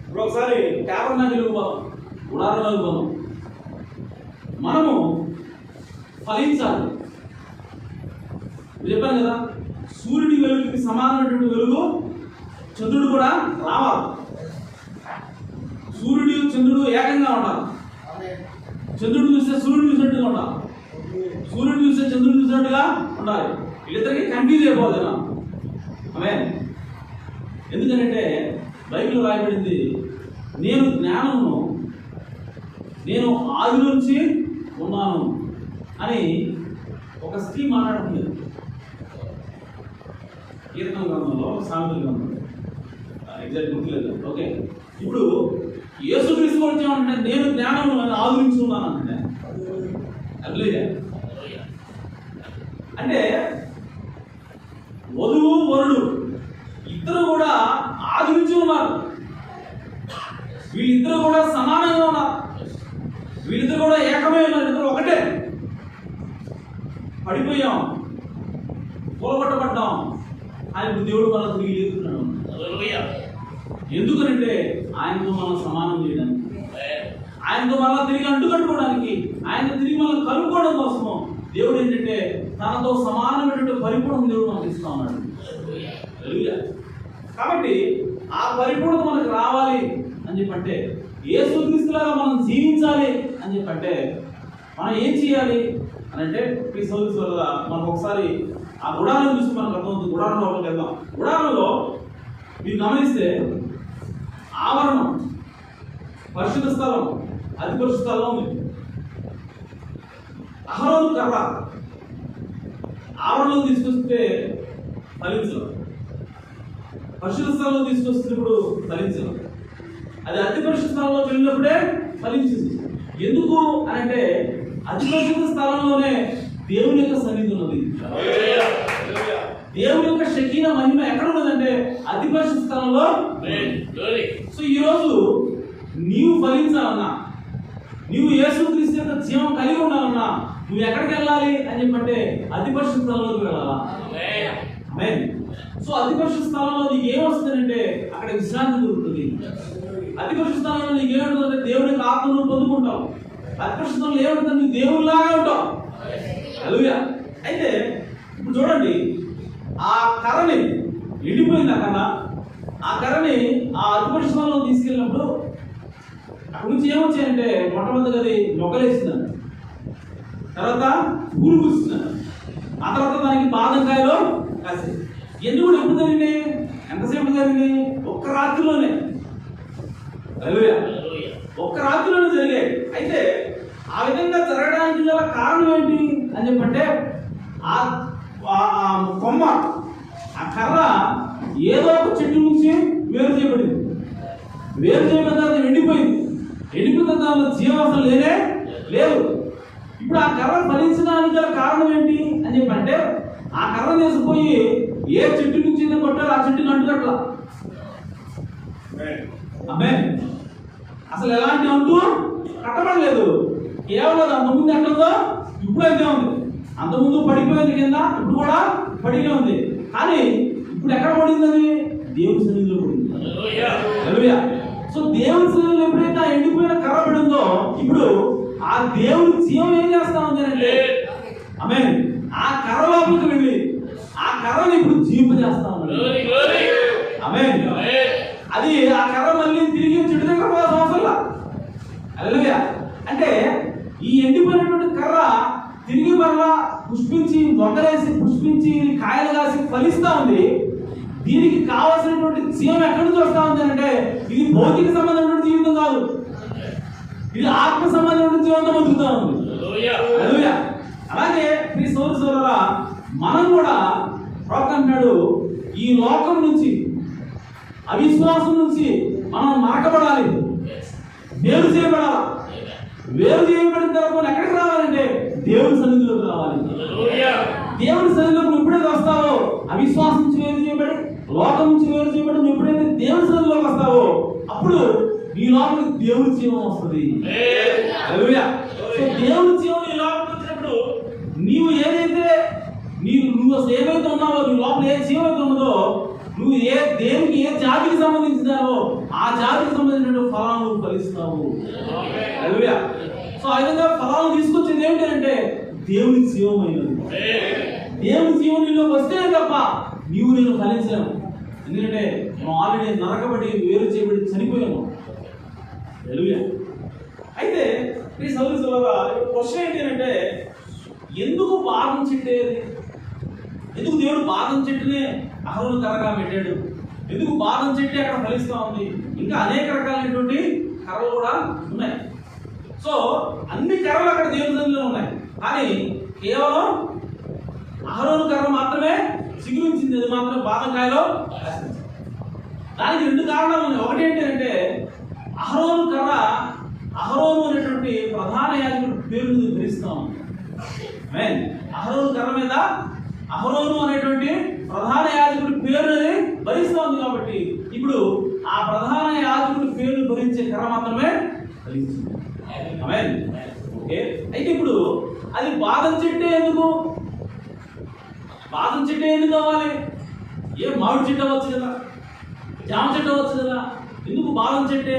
ఇప్పుడు ఒకసారి టాబర్నాకిల్ గుడారంలోకి పోదాం. మనము ఫలించాలి. చెప్పాను కదా, సూర్యుడి వెలుగుకి సమానమైనటువంటి వెలుగు చంద్రుడు కూడా రావాలి. సూర్యుడు చంద్రుడు ఏకంగా ఉండాలి. చంద్రుడు చూస్తే సూర్యుడు చూసినట్టుగా ఉండాలి. సూర్యుడు చూస్తే చంద్రుడు చూసినట్టుగా ఉండాలి. వీళ్ళిద్దరికి కన్ఫ్యూజ్ అయిపోవాలి కదా. ఆమె ఎందుకంటే బైబిల్లో రాయబడింది, నేను జ్ఞానమును నేను ఆది నుంచి ఉన్నాను అని ఒక స్త్రీ మాట్లాడుతుంది. కీర్తన గ్రంథంలో, సామెతల గ్రంథంలో, ఎగ్జాక్ట్ గుర్తులేదు. ఓకే, ఇప్పుడు యేసుక్రీస్తు వచ్చామంటే నేను జ్ఞానమును అని ఆది నుంచి ఉన్నాను అంటే అంటే వధువు వరుడు ఇద్దరు కూడా ఆది నుంచి ఉన్నారు. వీళ్ళిద్దరు కూడా సమానంగా ఉన్నారు. వీళ్ళిద్దరు కూడా ఏకమే ఉన్నారు. ఇద్దరు ఒకటే. పడిపోయాం, కూలగొట్టబడ్డాం, ఆయన దేవుడు మన తిరిగి లేస్తున్నాడు. ఎందుకనంటే ఆయనతో మనం సమానం చేయడానికి, ఆయనతో మళ్ళా తిరిగి అంటుకట్టుకోవడానికి, ఆయన తిరిగి మనం కలుపుకోవడం కోసము దేవుడు ఏంటంటే తనతో సమానమైనటువంటి పరిపూర్ణ దేవుడు మనకు ఇస్తా ఉన్నాడు. కాబట్టి ఆ పరిపూర్ణత మనకు రావాలి అని చెప్పంటే, యేసుక్రీస్తులాగా మనం జీవించాలి అని చెప్పంటే మనం ఏం చేయాలి అని అంటే, ఈ సోదరు వల్ల మనకు ఒకసారి ఆ గుడారం చూసి మనకు అర్థమవుతుంది. గుడారం లోపలికి వెళ్దాం. గుడారంలో మీరు గమనిస్తే ఆవరణం, పరిశుద్ధ స్థలం, అతి పరిశుద్ధ స్థలం ఉంది. అహరోను కర్ర ఆవరణలో తీసుకొస్తే ఫలించదు, పరిశుద్ధ స్థలంలో తీసుకొస్తున్నప్పుడు ఫలించదు. అది అతి పరిశుద్ధ స్థలంలోకి వెళ్ళినప్పుడే ఫలించింది. ఎందుకు అని అంటే అతి పరిశుద్ధ స్థలంలోనే దేవుని యొక్క సన్నిధి ఉన్నది. దేవుని యొక్క షకీనా మహిమ ఎక్కడ ఉన్నదంటే అతి పరిశుద్ధ స్థలంలో. సో ఈరోజు నీవు ఫలించాలన్నా, నీవు యేసుక్రీస్తు యొక్క జీవం కలిగి ఉండాలన్నా నువ్వు ఎక్కడికి వెళ్ళాలి అని చెప్పంటే అతి పరిశుద్ధ స్థలంలోకి వెళ్ళాలా. సో అతి పరిశుద్ధ స్థలంలో నీకు ఏమొస్తుందంటే అక్కడ విశ్రాంతి దొరుకుతుంది. అతి పరిశుద్ధ స్థలంలో నీకు ఏమంటుందంటే దేవునికి ఆత్మను పొందుకుంటావు. అతి పరిశుద్ధ స్థలంలో ఏమంటుంది, నీకు దేవునిలాగా ఉంటావు. హల్లెలూయా. అయితే ఇప్పుడు చూడండి, ఆ కర్రని ఎండిపోయింది. ఆ కర్రని ఆ అతి పరిశుద్ధ స్థలంలో తీసుకెళ్ళినప్పుడు అక్కడి నుంచి ఏమొచ్చాయంటే మొట్టమొదటి అది మొగ్గలేసిందంట, తర్వాత పూలు పూస్తుందంట, ఆ తర్వాత దానికి బాదంకాయలో కాసి. ఎన్ని కూడా ఎప్పుడు జరిగినాయి, ఎంతసేపు జరిగినాయి? ఒక్క రాత్రిలోనే. హల్లెలూయా. ఒక్క రాత్రిలోనే జరిగాయి. అయితే ఆ విధంగా జరగడానికి గల కారణం ఏంటి అని చెప్పంటే ఆ కొమ్మ, ఆ కర్ర ఏదో ఒక చెట్టు నుంచి వేరు చేయబడింది. వేరు చేయబడిన తర్వాత ఎండిపోయింది. ఎండిపోయిన దానిలో జీవాసం లేనే లేదు. ఇప్పుడు ఆ కర్ర ఫలించడానికి గల కారణం ఏంటి అని చెప్పంటే ఆ కర్ర తీసుకుపోయి ఏ చెట్టు నుంచి కొట్టారో ఆ చెట్టుని అంటున్నట్లా. అసలు ఎలాంటి అంటూ కట్టబడలేదు. కేవలం అంతకుముందు ఎట్లుందో ఇప్పుడు అయితే ఉంది. అంతకుముందు పడిపోయింది కింద, ఇప్పుడు కూడా పడిగా ఉంది. కానీ ఇప్పుడు ఎక్కడ పడింది? అది దేవుని సన్నిధిలో పడింది. హల్లెలూయా. సో దేవుని సన్నిధిలో ఎప్పుడైతే ఆ ఎండిపోయిన కర్ర పడిందో ఇప్పుడు ఆ దేవుని జీవం ఏం చేస్తా ఉంది అంటే ఆమేన్, ఆ కర్ర లోపలికి వెళ్ళి ఆ కర్రని ఇప్పుడు జీవింపజేస్తా ఉంది. ఆమేన్. అది ఆ కర్ర మళ్ళీ తిరిగి చెట్టు దగ్గర పోవాల్సిన అవసరం. హల్లెలూయా. అంటే ఈ ఎండిపోయినటువంటి కర్ర తిరిగి మరలా పుష్పించి, మొగ్గలేసి పుష్పించి, కాయలు కాసి ఫలిస్తా ఉంది. దీనికి కావాల్సినటువంటి జీవం ఎక్కడి నుంచి వస్తా ఉంది అంటే ఇది భౌతిక సంబంధమైనటువంటి జీవితం కాదు, ఇది ఆత్మ సంబంధమైన జీవంతో బతుకుతా ఉంది. హల్లెలూయా. అలాగే మీ సోదరులారా, మనం కూడా ప్రవక్త అంటాడు, ఈ లోకం నుంచి, అవిశ్వాసం నుంచి మనం మరకబడాలి, వేరు చేయబడాలి. వేరు చేయబడిన తర్వాత ఎక్కడికి రావాలంటే దేవుని సన్నిధిలోకి రావాలి. దేవుని సన్నిధిలోకి ఎప్పుడైతే వస్తావో, అవిశ్వాసం నుంచి వేరు చేయబడి, లోకం నుంచి వేరు చేయబడి, ఎప్పుడైతే దేవుని సన్నిధిలోకి వస్తావో అప్పుడు నీ లోపల దేవుని జీవం వస్తుంది. హల్లెలూయా. సో దేవుని జీవం నీ లోపలికి వచ్చినప్పుడు నీవు ఏదైతే నువ్వు అసలు ఏవైతే ఉన్నావో, నీ లోపల ఏ జీవం అయితే ఉన్నదో, నువ్వు దేవునికి ఏ జాతికి సంబంధించినావో ఆ జాతికి సంబంధించిన ఫలాలు ఫలిస్తావు. హల్లెలూయా. సో ఆ విధంగా ఫలాలు తీసుకొచ్చింది ఏంటంటే దేవుని జీవమైనది. దేవుని జీవం నీలోకి వస్తేనే తప్ప నీవు నేను ఫలించలేము. ఎందుకంటే మనం ఆల్రెడీ నరకబడి వేరు చేయబడి చనిపోయాము. హల్లెలూయా. అయితే ఈ సౌరసభగా క్వశ్చన్ ఏంటి అంటే, ఎందుకు బాదం చెట్టేది? ఎందుకు దేవుడు బాదం చెట్టునే అహరోను కర్రగా పెట్టాడు? ఎందుకు బాదం చెట్టు అక్కడ ఫలిస్తూ ఉంది? ఇంకా అనేక రకాలైనటువంటి కర్రలు కూడా ఉన్నాయి. సో అన్ని కర్రలు అక్కడ దేవుని సన్నిధిలో ఉన్నాయి, కానీ కేవలం అహరోను కర్ర మాత్రమే చిగురించింది, అది మాత్రం బాదంకాయలో. దానికి రెండు కారణాలు ఉన్నాయి. ఒకటి ఏంటంటే అహరోను కర్ర, అహరోను అనేటువంటి ప్రధాన యాజకుడి పేరును ధరిస్తాం. అహరోను కర్ర మీద అహరోను అనేటువంటి ప్రధాన యాజకుడి పేరుని భరిస్తూ ఉంది కాబట్టి ఇప్పుడు ఆ ప్రధాన యాజకుడి పేరును భరించే కర్ర మాత్రమే భరించింది. ఓకే. అయితే ఇప్పుడు అది బాదం చెట్టే ఎందుకు? బాదం చెట్టే ఎందుకు కావాలి? మామిడి చెట్టు అవ్వచ్చు కదా, జామ చెట్టు అవ్వచ్చు కదా, ఎందుకు బాదం చెట్టే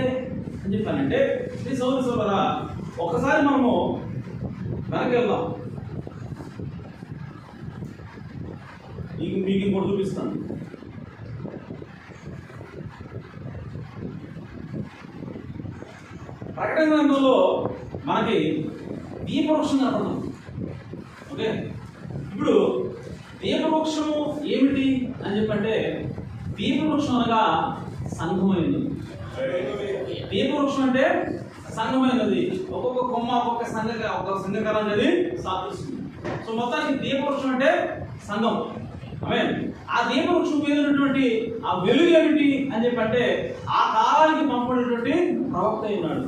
అని చెప్పానంటే, శ్రీ సౌరసభరా ఒకసారి మనము వెనక్కి వెళ్దాం. మీకు ఇంకోటి చూపిస్తాను. ప్రకటన గ్రంథంలో మనకి దీపవృక్షం కనపడుతుంది. ఓకే. ఇప్పుడు దీపవృక్షము ఏమిటి అని చెప్పంటే, దీపవృక్షం అనగా సంఘమైనది. దీపవృక్షం అంటే సంఘమైనది. ఒక్కొక్క కొమ్మ ఒక్కొక్క సంఘకరం అనేది సాధిస్తుంది. సో మొత్తానికి దీపవృక్షం అంటే సంఘం. ఆ దీపవృక్షం మీద ఉన్నటువంటి ఆ వెలుగు ఏమిటి అని చెప్పంటే, ఆ కాలానికి పంపబడినటువంటి ప్రవక్త ఉన్నాడు.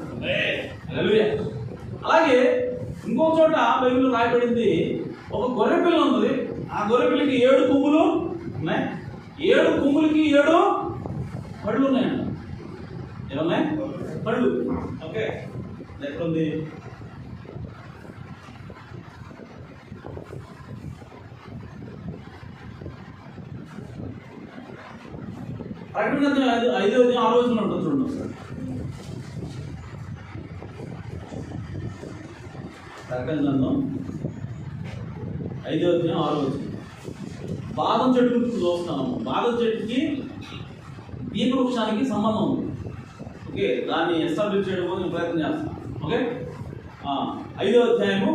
అలాగే ఇంకో చోట బైబిల్లో రాయబడింది, ఒక గొర్రె పిల్ల ఉంది. ఆ గొర్రె పిల్లకి 7 కొమ్ములు ఉన్నాయి. 7 కొమ్ములకి 7 పళ్ళు ఉన్నాయంట. ఏమన్నాయి? పళ్ళు. ఓకే. ఎక్కడుంది? ప్రకటన 5వ అధ్యాయం 6వ వచనంలో ఉంటుంది, చూడండి ఒకసారి. ప్రకటన గ్రంథం 5వ అధ్యాయం 6వ వచనం. బాదం చెట్టు గురించి చూస్తున్నాము. బాదం చెట్టుకి దీపవృక్షానికి సంబంధం ఉంది. ఓకే. దాన్ని ఎస్టాబ్లిష్ చేయడం కోసం ప్రయత్నం చేస్తాం. ఓకే. 5వ అధ్యాయము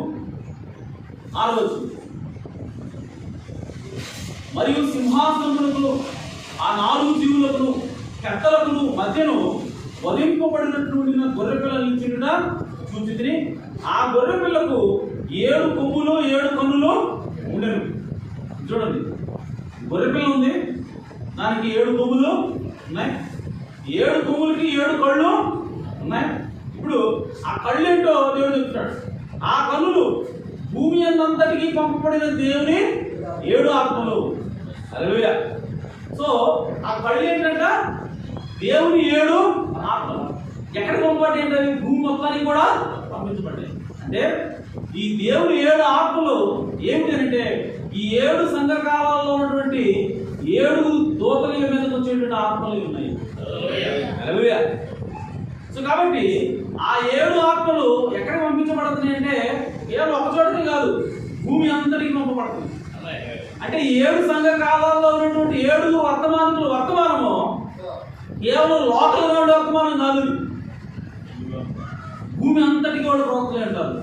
6వ వచనం. మరియు సింహాసనములకు ఆ 4 జీవులకు కట్టలకు మధ్యను వధింపబడినటువంటి గొర్రె పిల్ల నిలిచినట చూచితిని. ఆ గొర్రె పిల్లకు 7 కొమ్ములు 7 కన్నులు ఉండెను. చూడండి, గొర్రె పిల్ల ఉంది, దానికి 7 కొమ్ములు ఉన్నాయి. 7 కొమ్ములకి 7 కళ్ళు ఉన్నాయి. ఇప్పుడు ఆ కళ్ళు ఏంటో దేవుడు చెప్తాడు. ఆ కన్నులు భూమి అంతటికి పంపబడిన దేవుని 7 ఆత్మలు. హల్లెలూయా. సో ఆ కళ్ళు ఏంటంట? దేవుని 7 ఆత్మలు. ఎక్కడికి పంపబడ్డాయి అంటే భూమి మొత్తానికి కూడా పంపించబడ్డాయి. అంటే ఈ దేవుని 7 ఆత్మలు ఏమిటంటే, ఈ 7 సంఘకాలాల్లో ఉన్నటువంటి 7 దూతల మీదకి వచ్చేటువంటి ఆత్మలు ఉన్నాయి. హల్లెలూయా. సో కాబట్టి ఆ 7 ఆత్మలు ఎక్కడికి పంపించబడుతున్నాయి అంటే, కేవలం ఒక చోటకి కాదు, భూమి అంతటికి పంపబడుతుంది. అంటే 7 సంఘకాలాల్లో ఉన్నటువంటి 7 వర్తమానము కేవలం లోకల్గా ఉండే వర్తమానం కాదు. భూమి అంతటికి కూడా ప్రవక్తలే ఉంటారు.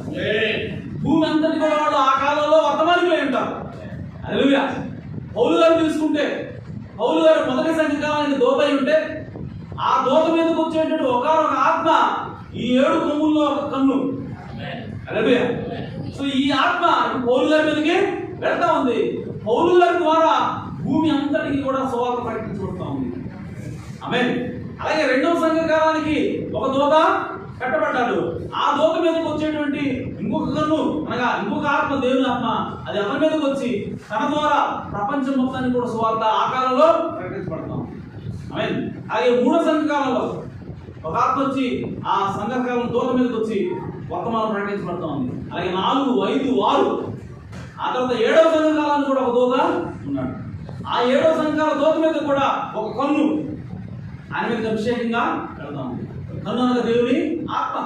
భూమి అంతటికి కూడా వాళ్ళు ఆ కాలంలో వర్తమానికులే ఉంటారు. హల్లెలూయా. పౌలు గారు తీసుకుంటే, పౌలు గారు మొదటి సంఘకాలానికి దూత అయి ఉంటే, ఆ దూత మీదకి వచ్చేటువంటి ఒక ఆత్మ ఈ 7 కొమ్ముల్లో ఒక కన్ను. హల్లెలూయా. సో ఈ ఆత్మ పౌలు గారి మీదకి వెళ్తా ఉంది. పౌలు గారి ద్వారా భూమి అంతటికి కూడా సువార్త ప్రకటించబడుతూ ఉంది. ఆమేన్. అలాగే 2వ సంఘకాలానికి ఒక దూత కట్టబడ్డాడు. ఆ దూత మీదకి వచ్చేటువంటి ఇంకొక కన్ను అనగా ఇంకొక ఆత్మ, దేవుని ఆత్మ, అది అతని మీదకి వచ్చి తన ద్వారా ప్రపంచం మొత్తానికి కూడా సువార్త ఆ కాలంలో ప్రకటించబడతాం. ఆమేన్. అలాగే 3వ సంఘకాలంలో ఒక ఆత్మ వచ్చి ఆ సంఘకాలం దూత మీదకి వచ్చి వర్తమానం ప్రకటించబడతా ఉంది. అలాగే 4, 5, 6 ఆ తర్వాత 7వ సంఘకాలానికి కూడా ఒక దూత ఉన్నాడు. ఆ 7వ సంఘకాల దూత మీద కూడా ఒక కన్ను ఆయన మీద అభిషేకంగా పెడతా ఉంది. కన్ను అనగా దేవుని ఆత్మ.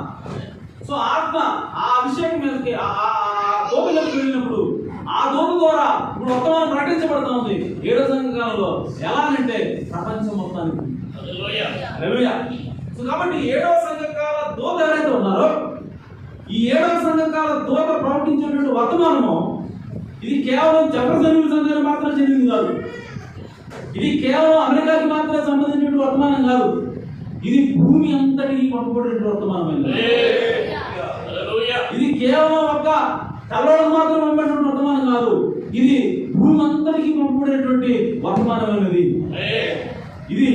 సో ఆత్మ ఆ అభిషేకం మీదకి ఆ దూతలోకి వెళ్ళినప్పుడు ఆ దూత ద్వారా ఇప్పుడు వర్తమానం ప్రకటించబడతా ఉంది 7వ సంఘకాలంలో. ఎలా అంటే ప్రపంచం మొత్తానికి. హల్లెలూయా. సో కాబట్టి 7వ సంఘకాల దూత ఎవరైతే ఉన్నారో ఈ 7వ సంఘకాల దూత ప్రకటించేటువంటి వర్తమానము ఇది కేవలం జెఫర్సన్ సంఘానికి మాత్రం చెందింది కాదు. ఇది కేవలం అమెరికాకి మాత్రమే సంబంధించిన వర్తమానం కాదు. ఇది భూమి అంతటికి పంపబడిన వర్తమానమైంది. ఇది కేవలం ఒక కల్లోలకు మాత్రం పంపబడిన వర్తమానం కాదు. ఇది భూమి అంతటికి పంపబడినటువంటి వర్తమానమైనది. ఇది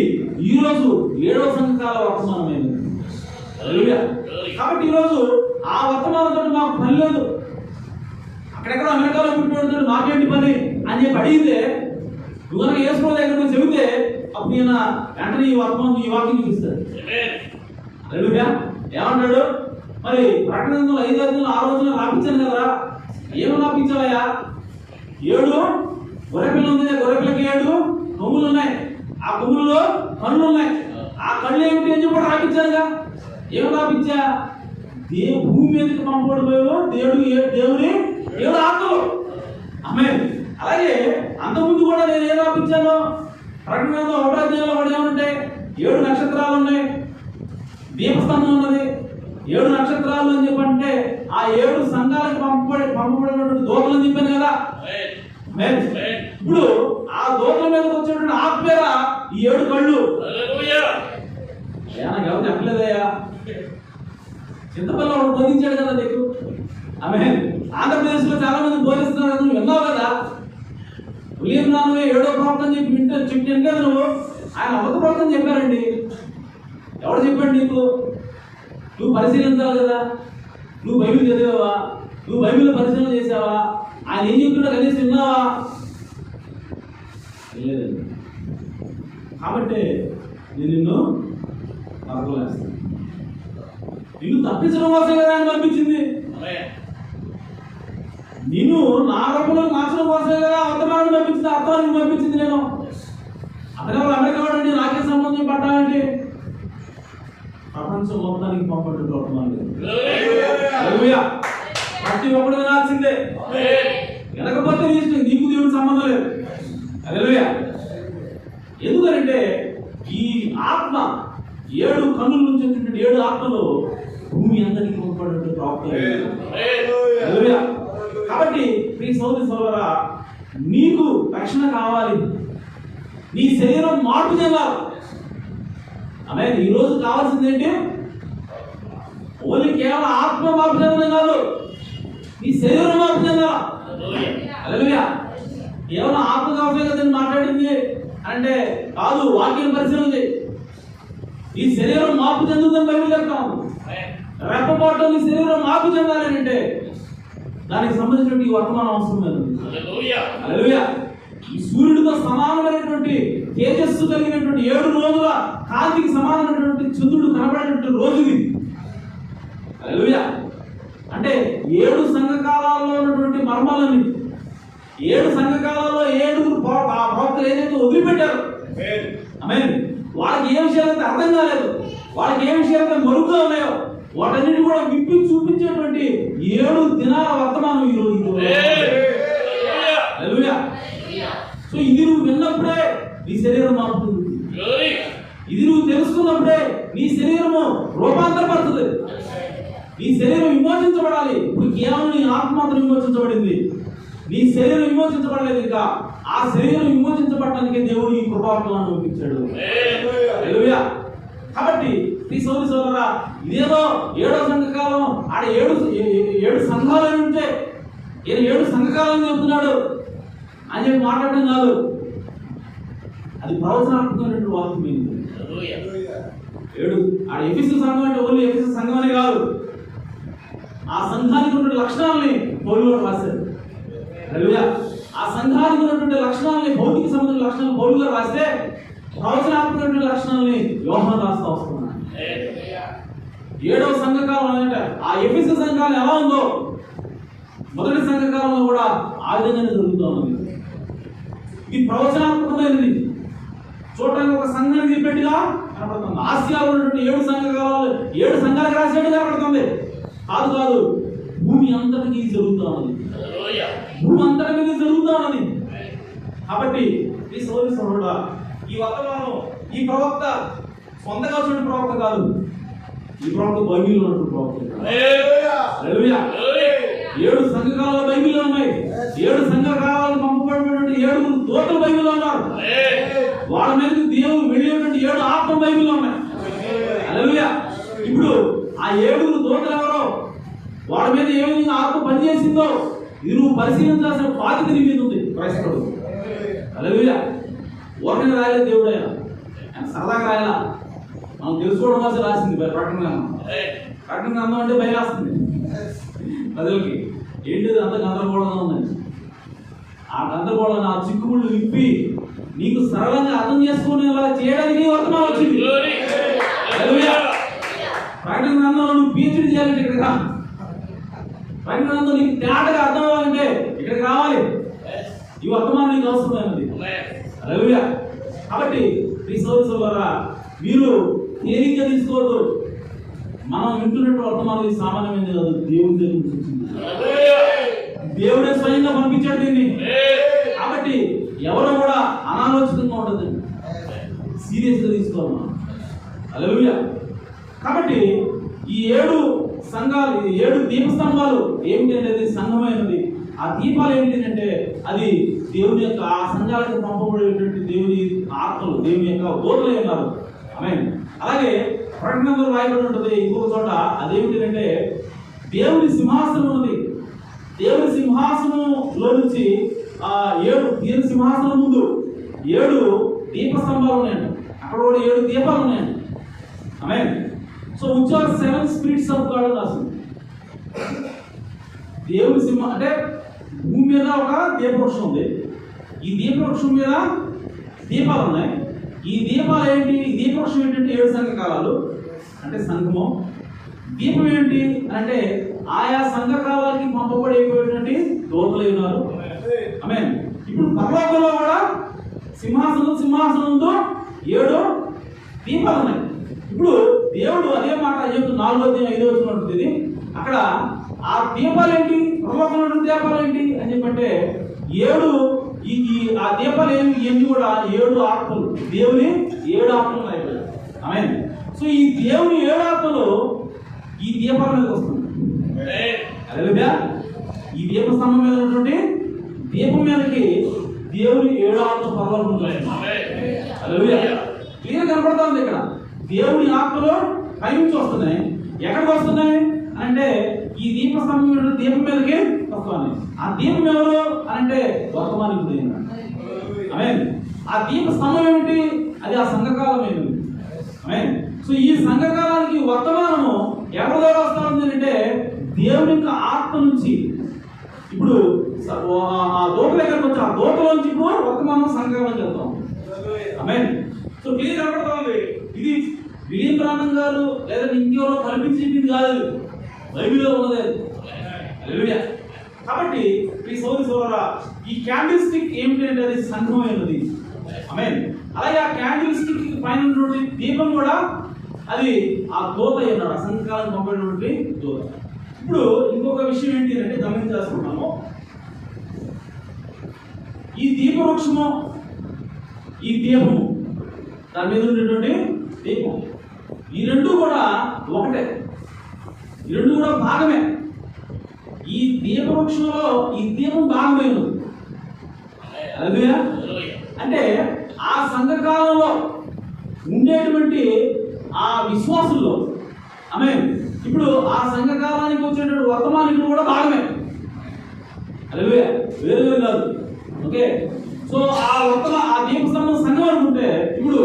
ఈరోజు 7వ సంఘకాల వర్తమానమైనది. కాబట్టి ఈరోజు ఆ వర్తమానంతో మాకు పని లేదు. అక్కడెక్కడ అమెరికాలో పుట్టిన మాకేంటి పని అని చెప్పి అడిగితే నువ్వు కనుక యేసు దగ్గర చెబితే అప్పుడు ఈయన వెంటనే ఈ వర్తమానం ఈ వాక్యం చూపిస్తాడు. ఏమంటాడు? మరి ప్రకటనలో 5 అధ్యాయంలో 6 రోజులు రాపించాను కదా, ఏమని రాపించావయ్యా? 7 గొర్రెపిల్ల ఉంది, గొర్రెపిల్లకి 7 కొమ్ములు ఉన్నాయి, ఆ కొమ్ములలో కళ్ళు ఉన్నాయి. ఆ కళ్ళు ఏమిటి అని చెప్పి రాపించానుగా. ఏమి రాపించా? భూమి మీదకి పంపబడిపోయావు దేవుని 7 ఆత్మలు. ఆమేన్. అలాగే అంతకుముందు కూడా నేను ఏం రాపించాను? ప్రకటనలో 1వ అధ్యాయంలో కూడా ఏమంటే 7 నక్షత్రాలు ఉన్నాయి, దీపస్తంభం ఉన్నది. 7 నక్షత్రాలు అని చెప్పంటే ఆ 7 సంఘాలకు పంపబడినటువంటి దూతలు అని చెప్పాను కదా. ఇప్పుడు ఆ దూతల మీద వచ్చేటువంటి ఆత్మేర ఈ 7 కళ్ళు. ఎవరు చెప్పలేదయ్యా? చింతపల్లి వాడు బోధించాడు కదా నీకు. ఆమేన్. ఆంధ్రప్రదేశ్ లో చాలా మంది బోధిస్తున్నారు కదా, నువ్వు విన్నావు కదా. విలియం నాన్నవే 7వ ప్రవక్త చెప్పి చెప్పాను కదా నువ్వు. ఆయన అబద్ధ ప్రవక్త చెప్పారండి. ఎవడు చెప్పాడు నీకు? నువ్వు పరిశీలించాలి కదా. నువ్వు బైబిల్ చదివావా? నువ్వు బైబిల్ పరిశీలన చేసావా? ఆయన ఏం చెప్తున్నా కనీసం విన్నావా? లేదండి. కాబట్టి నేను నిన్ను నరకలేస్తాను. నిన్ను తప్పించడం కోసం కదా ఆయన పంపించింది. నిన్ను నా రూపంలో నాశనం కోసమే కదా వర్తమానం పంపించింది, అర్థాన్ని పంపించింది. నేను అతని అమెరికా వాడండి, నాకే సంబంధం పడ్డానంటే ప్రపంచం మొత్తానికి పంపబడిన వర్తమానం. ప్రతి ఒక్కడు వినాల్సిందే. వినకపోతే నీకు దేవుడికి సంబంధం లేదు. హల్లెలూయా. ఎందుకంటే ఈ ఆత్మ 7 కన్నుల నుంచి వచ్చినటువంటి 7 ఆత్మలు భూమి అందరికి పంపబడినటువంటి ప్రాప్తి. హల్లెలూయా. కాబట్టి మీ సోదరి సోదరా, నీకు రక్షణ కావాలి, నీ శరీరం మార్పు చెందాలి. ఆమె ఈరోజు కావాల్సింది ఏంటి? ఓన్లీ కేవలం ఆత్మ మార్పు చెందడం కాదు, నీ శరీరం మార్పు చెందాలి. హల్లెలూయా. కేవలం ఆత్మ కావే కదా మాట్లాడింది అంటే కాదు, వాక్యం పరిశీలన చేయి. నీ శరీరం మార్పు చెందుతుందని బైబిల్ చెప్తాం. రెప్పపాటు నీ శరీరం మార్పు చెందాలి అంటే దానికి సంబంధించినటువంటి ఈ వర్తమానం అవసరం లేదు. హల్లెలూయా. ఈ సూర్యుడితో సమానమైనటువంటి తేజస్సు కలిగినటువంటి 7 రోజుల కాంతికి సమానమైనటువంటి చంద్రుడు కనబడినటువంటి రోజు ఇది. హల్లెలూయా. అంటే 7 సంఘకాలాల్లో ఉన్నటువంటి మర్మాలని 7 సంఘకాలాల్లో 7 ప్రవక్తలు ఏదైతే వదిలిపెట్టారు, ఆమేన్, వాళ్ళకి ఏ విషయాలైతే అర్థం కాలేదు, వాళ్ళకి ఏ విషయాలైతే మరుగుగా ఉన్నాయో వాటన్నిటి కూడా విప్పి చూపించేటువంటి 7 దినాల వర్తమానం ఈరోజు. హల్లెలూయా. సో ఇది నువ్వు విన్నప్పుడే నీ శరీరం మారుతుంది. ఇది నువ్వు తెలుసుకున్నప్పుడే నీ శరీరము రూపాంతరపడుతుంది. నీ శరీరం విమోచించబడాలి. ఇప్పుడు కేవలం నీ ఆత్మ మాత్రం విమోచించబడింది, నీ శరీరం విమోచించబడలేదు. ఇంకా ఆ శరీరం విమోచించబడటానికి దేవుడు ఈ కృపావర్తమానం పంపించాడు. హల్లెలూయా. కాబట్టి ఈ సోదరి సోదరా, ఇదేదో 7వ సంఘకాలం ఆడ 7 సంఘాలు ఉంటే 7 సంఘకాలం చెబుతున్నాడు అని చెప్పి మాట్లాడటం కాదు. అది ప్రవచనాత్మకమైనటువంటి వాక్యం. 7 ఆడ ఎఫెసు సంఘం అంటే ఓన్లీ ఎఫెసు సంఘం అనే కాదు, ఆ సంఘానికి ఉన్నటువంటి లక్షణాలని పౌలు రాశారు. హల్లెలూయా. ఆ సంఘానికి ఉన్నటువంటి లక్షణాలని, భౌతిక సంబంధించిన లక్షణాలను పౌలు గారు రాస్తే ప్రవచనాత్మకమైనటువంటి లక్షణాలని యోహాను రాస్తా వస్తున్నాడు. ఏడవ సంఘకాలం అంటే ఆ ఎఫెసు సంఘాలు ఎలా ఉందో మొదటి సంఘకాలంలో కూడా ఆ విధంగానే జరుగుతూ ఉంది. ఇది ప్రవచనాత్మకమైనది. చూడటానికి ఒక సంఘానికి చెప్పేట్టుగా కనపడుతుంది. ఆసియాలో ఉన్నటువంటి 7 సంఘకాలాలు 7 సంఘాలకు రాసేట్టు కనపడుతుంది. కాదు, భూమి అంతటికి జరుగుతూ ఉన్నది. భూమి అంతటి మీద జరుగుతూ ఉన్నది. కాబట్టి ఈ సోదరుడా, ఈ వర్తమానం ఈ ప్రవక్త సొంతగా వచ్చిన ప్రవక్త కాదు. ఈ ప్రవక్త బైబిల్లో ఉన్నటువంటి ప్రవక్త. 7 సంఘకాలాలు బైబిల్లో ఉన్నాయి. 7 సంఘకాలాలకు పంపబడినటువంటి 7 దూతలు బైబిల్లో ఉన్నారు. వాళ్ళ మీదకి దేవుడు వెళ్ళేటువంటి 7 ఆత్మ బైబిల్లో ఉన్నాయి. హల్లెలూయా. ఇప్పుడు ఆ 7 దూతలు ఎవరో, వాళ్ళ మీద ఏ విధంగా ఆత్మ పనిచేసిందో ఇది నువ్వు పరిశీలించాల్సిన బాధ్యత నీ మీద ఉంది. క్రైస్తవుడు హల్లెలూయా. ఓరకనే రాయలేదు దేవుడు, ఆయన సరదాగా రాయాల. మనం తెలుసుకోవడం కోసం రాసింది ప్రకటన గ్రంథం అంటే భయం వేస్తుంది ప్రజలకి. ఏంటిది అంత గందరగోళంగా ఉందండి. ఆ గందరగోళాన్ని, ఆ చిక్కుముళ్ళు విప్పి నీకు సరళంగా అర్థం చేసుకునేలా చేయడానికి వర్తమానం వచ్చింది. ప్రకటన గ్రంథంలో నువ్వు PhD చేయాలంటే ఇక్కడికి రా. ప్రకటన గ్రంథం నీకు తేటగా అర్థం అవ్వాలంటే ఇక్కడికి రావాలి. ఈ వర్తమానం నీకు అవసరమైనది. హల్లెలూయా. కాబట్టి ఈ సోదరులారా, మీరు తేలిగ్గా తీసుకోవద్దు. మనం వింటున్నట్టు వర్తమానం ఇది సామాన్యమైనది కాదు. దేవుని దగ్గర నుంచి వచ్చింది. దేవుడే స్వయంగా పంపించాడు దీన్ని. కాబట్టి ఎవరు కూడా అనాలోచితంగా ఉండదు, సీరియస్గా తీసుకోవాలి. హల్లెలూయా. కాబట్టి ఈ 7 సంఘాలు, 7 దీపస్తంభాలు ఏమిటి అనేది సంఘమైనది. ఆ దీపాలు ఏంటంటే అది దేవుని యొక్క ఆ సంఘాలకు పంపబడేటువంటి దేవుని ఆత్మలు, దేవుని యొక్క దూతలు ఉన్నారు. ఆమేన్. అలాగే ప్రకటనలో రాయబడి ఉంటుంది ఇంకొక చోట, అదేమిటంటే దేవుని సింహాసనం ఉన్నది. దేవుని సింహాసనంలో నుంచి 7 దేవుని సింహాసనం ముందు 7 దీపస్తంభాలు ఉన్నాయండి. అక్కడ కూడా 7 దీపాలు ఉన్నాయండి. ఆమేన్. So which are 7 spirits of God రాసింది. దేవుని సింహం అంటే భూమి మీద ఒక దీపవృక్షం ఉంది. ఈ దీపవృక్షం మీద దీపాలు ఉన్నాయి. ఈ దీపాలు ఏంటి? ఈ దీపవృక్షం ఏంటంటే 7 సంఘకాలాలు అంటే సంఘము. దీపం ఏంటి అంటే ఆయా సంఘకాలాలకి పంపబడేటువంటి దూతలు ఉన్నారు. ఆమేన్. ఇప్పుడు పరలోకంలో కూడా సింహాసనంతో 7 దీపాలు ఉన్నాయి. ఇప్పుడు దేవుడు అదే మాట చెప్తుంది 4వ అధ్యాయం 5వ వచనం ఉంటుంది. అక్కడ ఆ దీపాలు ఏంటి, పరలోకంలో దీపాలు ఏంటి అని చెప్పంటే 7 ఆ దీపాలు ఇవన్నీ కూడా 7 ఆత్మలు, దేవుని 7 ఆత్మలు అయిపోయాయి. ఆమేన్. సో ఈ దేవుని 7 ఆత్మలు ఈ దీపాల మీదకి వస్తుంది. హల్లెలూయా. ఈ దీపస్తంభం మీద ఉన్నటువంటి దీపం మీదకి దేవుని 7 ఆత్మ పరలోకం ఉంటాయి. హల్లెలూయా. క్లియర్ కనపడుతుంది ఇక్కడ. దేవుని ఆత్మలు పైనుంచి వస్తున్నాయి. ఎక్కడికి వస్తున్నాయి అంటే ఈ దీపస్తంభం దీపం మీదకి వస్తున్నాయి. ఆ దీపం ఎవరు అంటే వర్తమానికుడు. ఆమేన్. ఆ దీపస్తంభం ఏమిటి? అది ఆ సంఘకాలమైనది. ఆమేన్. సో ఈ సంఘకాలానికి వర్తమానము ఎవరి ద్వారా వస్తుంది అంటే దేవుని యొక్క ఆత్మ నుంచి. ఇప్పుడు ఆ దూత దగ్గరకు వచ్చి ఆ దూతలోంచి ఇప్పుడు వర్తమానం సంఘకాలం చెప్తాం. ఆమేన్. సో క్లియర్ కనపడుతుంది. ఇది విలియం బ్రానమ్ గారు లేదా ఇంకెవరో కల్పించింది కాదు, బైబిల్లో ఉన్నదే. హల్లెలూయా. కాబట్టి ఈ సోదరులారా, ఈ క్యాండిల్ స్టిక్ ఏమిటంటే అది సంఘమైనది. ఆమేన్. అలాగే ఆ క్యాండిల్ స్టిక్ పైన ఉన్నటువంటి దీపం కూడా అది ఆ దూత అన్నాడు, ఆ సంఘకాలను పంపేటువంటి దూత. ఇప్పుడు ఇంకొక విషయం ఏంటి అంటే గమనించాల్సుకున్నాము. ఈ దీపవృక్షము, ఈ దీపము, దాని మీద ఉండేటువంటి దీపం, ఈ రెండు కూడా ఒకటే. ఈ రెండు కూడా భాగమే. ఈ దీపవృక్షంలో ఈ దీపం భాగమైనది. హల్లెలూయా. అంటే ఆ సంఘకాలంలో ఉండేటువంటి ఆ విశ్వాసుల్లో, ఆమేన్, ఇప్పుడు ఆ సంఘకాలానికి వచ్చేటువంటి వర్తమానికుడు కూడా భాగమే. హల్లెలూయా. వేరు కాదు. ఓకే. సో ఆ దీపస్తంభం సంఘం అనుకుంటే ఇప్పుడు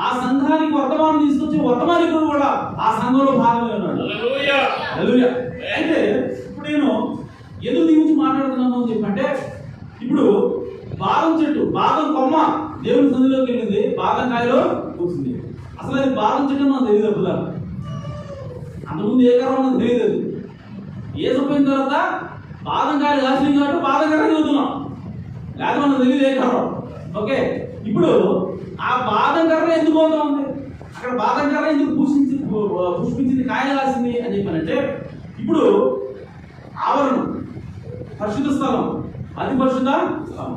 ఆ సంఘానికి వర్తమానం తీసుకొచ్చి వర్తమానికుడు కూడా ఆ సంఘంలో భాగమే ఉన్నాడు. హల్లెలూయా. అయితే ఇప్పుడు నేను ఎందుకు దీని గురించి మాట్లాడుతున్నాను అని చెప్పంటే, ఇప్పుడు బాదం చెట్టు, బాదం కొమ్మ దేవుని సంధిలోకి వెళ్ళింది, బాదం కాయలో కూర్చుంది. అసలు అది బాదం చెట్టు మనకు తెలియదు. అప్పుడు అంతకుముందు ఏ కర్ర ఉన్నది తెలియదు. యేసు పోయిన తర్వాత బాదం కాయలు కాసినాయి కాబట్టి బాదం కర్ర చదువుతున్నాం, లేకపోతే మనకు తెలియదు ఏ కర్ర. ఓకే, ఇప్పుడు ఆ బాదం కర్ర ఎందుకు పోతా ఉంది, అక్కడ బాదం కర్ర ఎందుకు పుష్పించింది కాయలు కాసింది అని చెప్పానంటే, ఇప్పుడు ఆవరణం పరిశుద్ధ స్థలం, అతి పరిశుద్ధ స్థలం.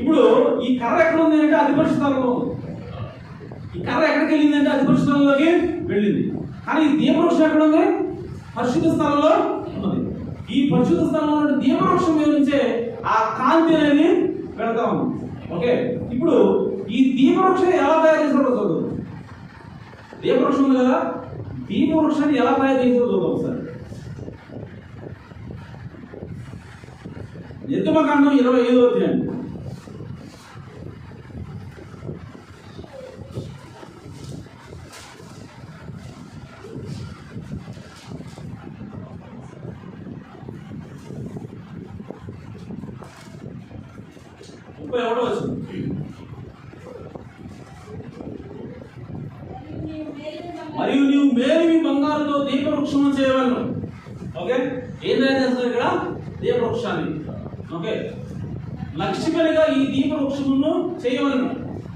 ఇప్పుడు ఈ కర్ర ఎక్కడ ఉంది అంటే అతి పరిశుద్ధ స్థలంలో ఉంది. ఈ కర్ర ఎక్కడికి వెళ్ళింది అంటే అతి పరిశుద్ధ స్థలంలోకి వెళ్ళింది. కానీ ఈ దీపవృక్షం ఎక్కడ ఉంది, పరిశుద్ధ స్థలంలో ఉన్నది. ఈ పరిశుద్ధ స్థలంలో ఉన్న దీపవృక్షం మీద నుంచే ఆ కాంతి అనేది వెళ్తా ఉంది. ఓకే, ఇప్పుడు ఈ దీపవృక్షం ఎలా తయారు చేసారో చూద్దాం. దీపవృక్షం ఉంది కదా, దీపవృక్షాన్ని ఎలా తయారు చేసారో చూద్దాం సార్. నిర్గమకాండం 25వ అధ్యాయం. మరియు నీవు మేలిమి బంగారుతో దీపవృక్షము చేయవలను. ఓకే, ఏం తయారు చేస్తారు ఇక్కడ, దీపవృక్షాన్ని. ఓకే, లక్ష్మిగా ఈ దీపవృక్షమును చేయవలను,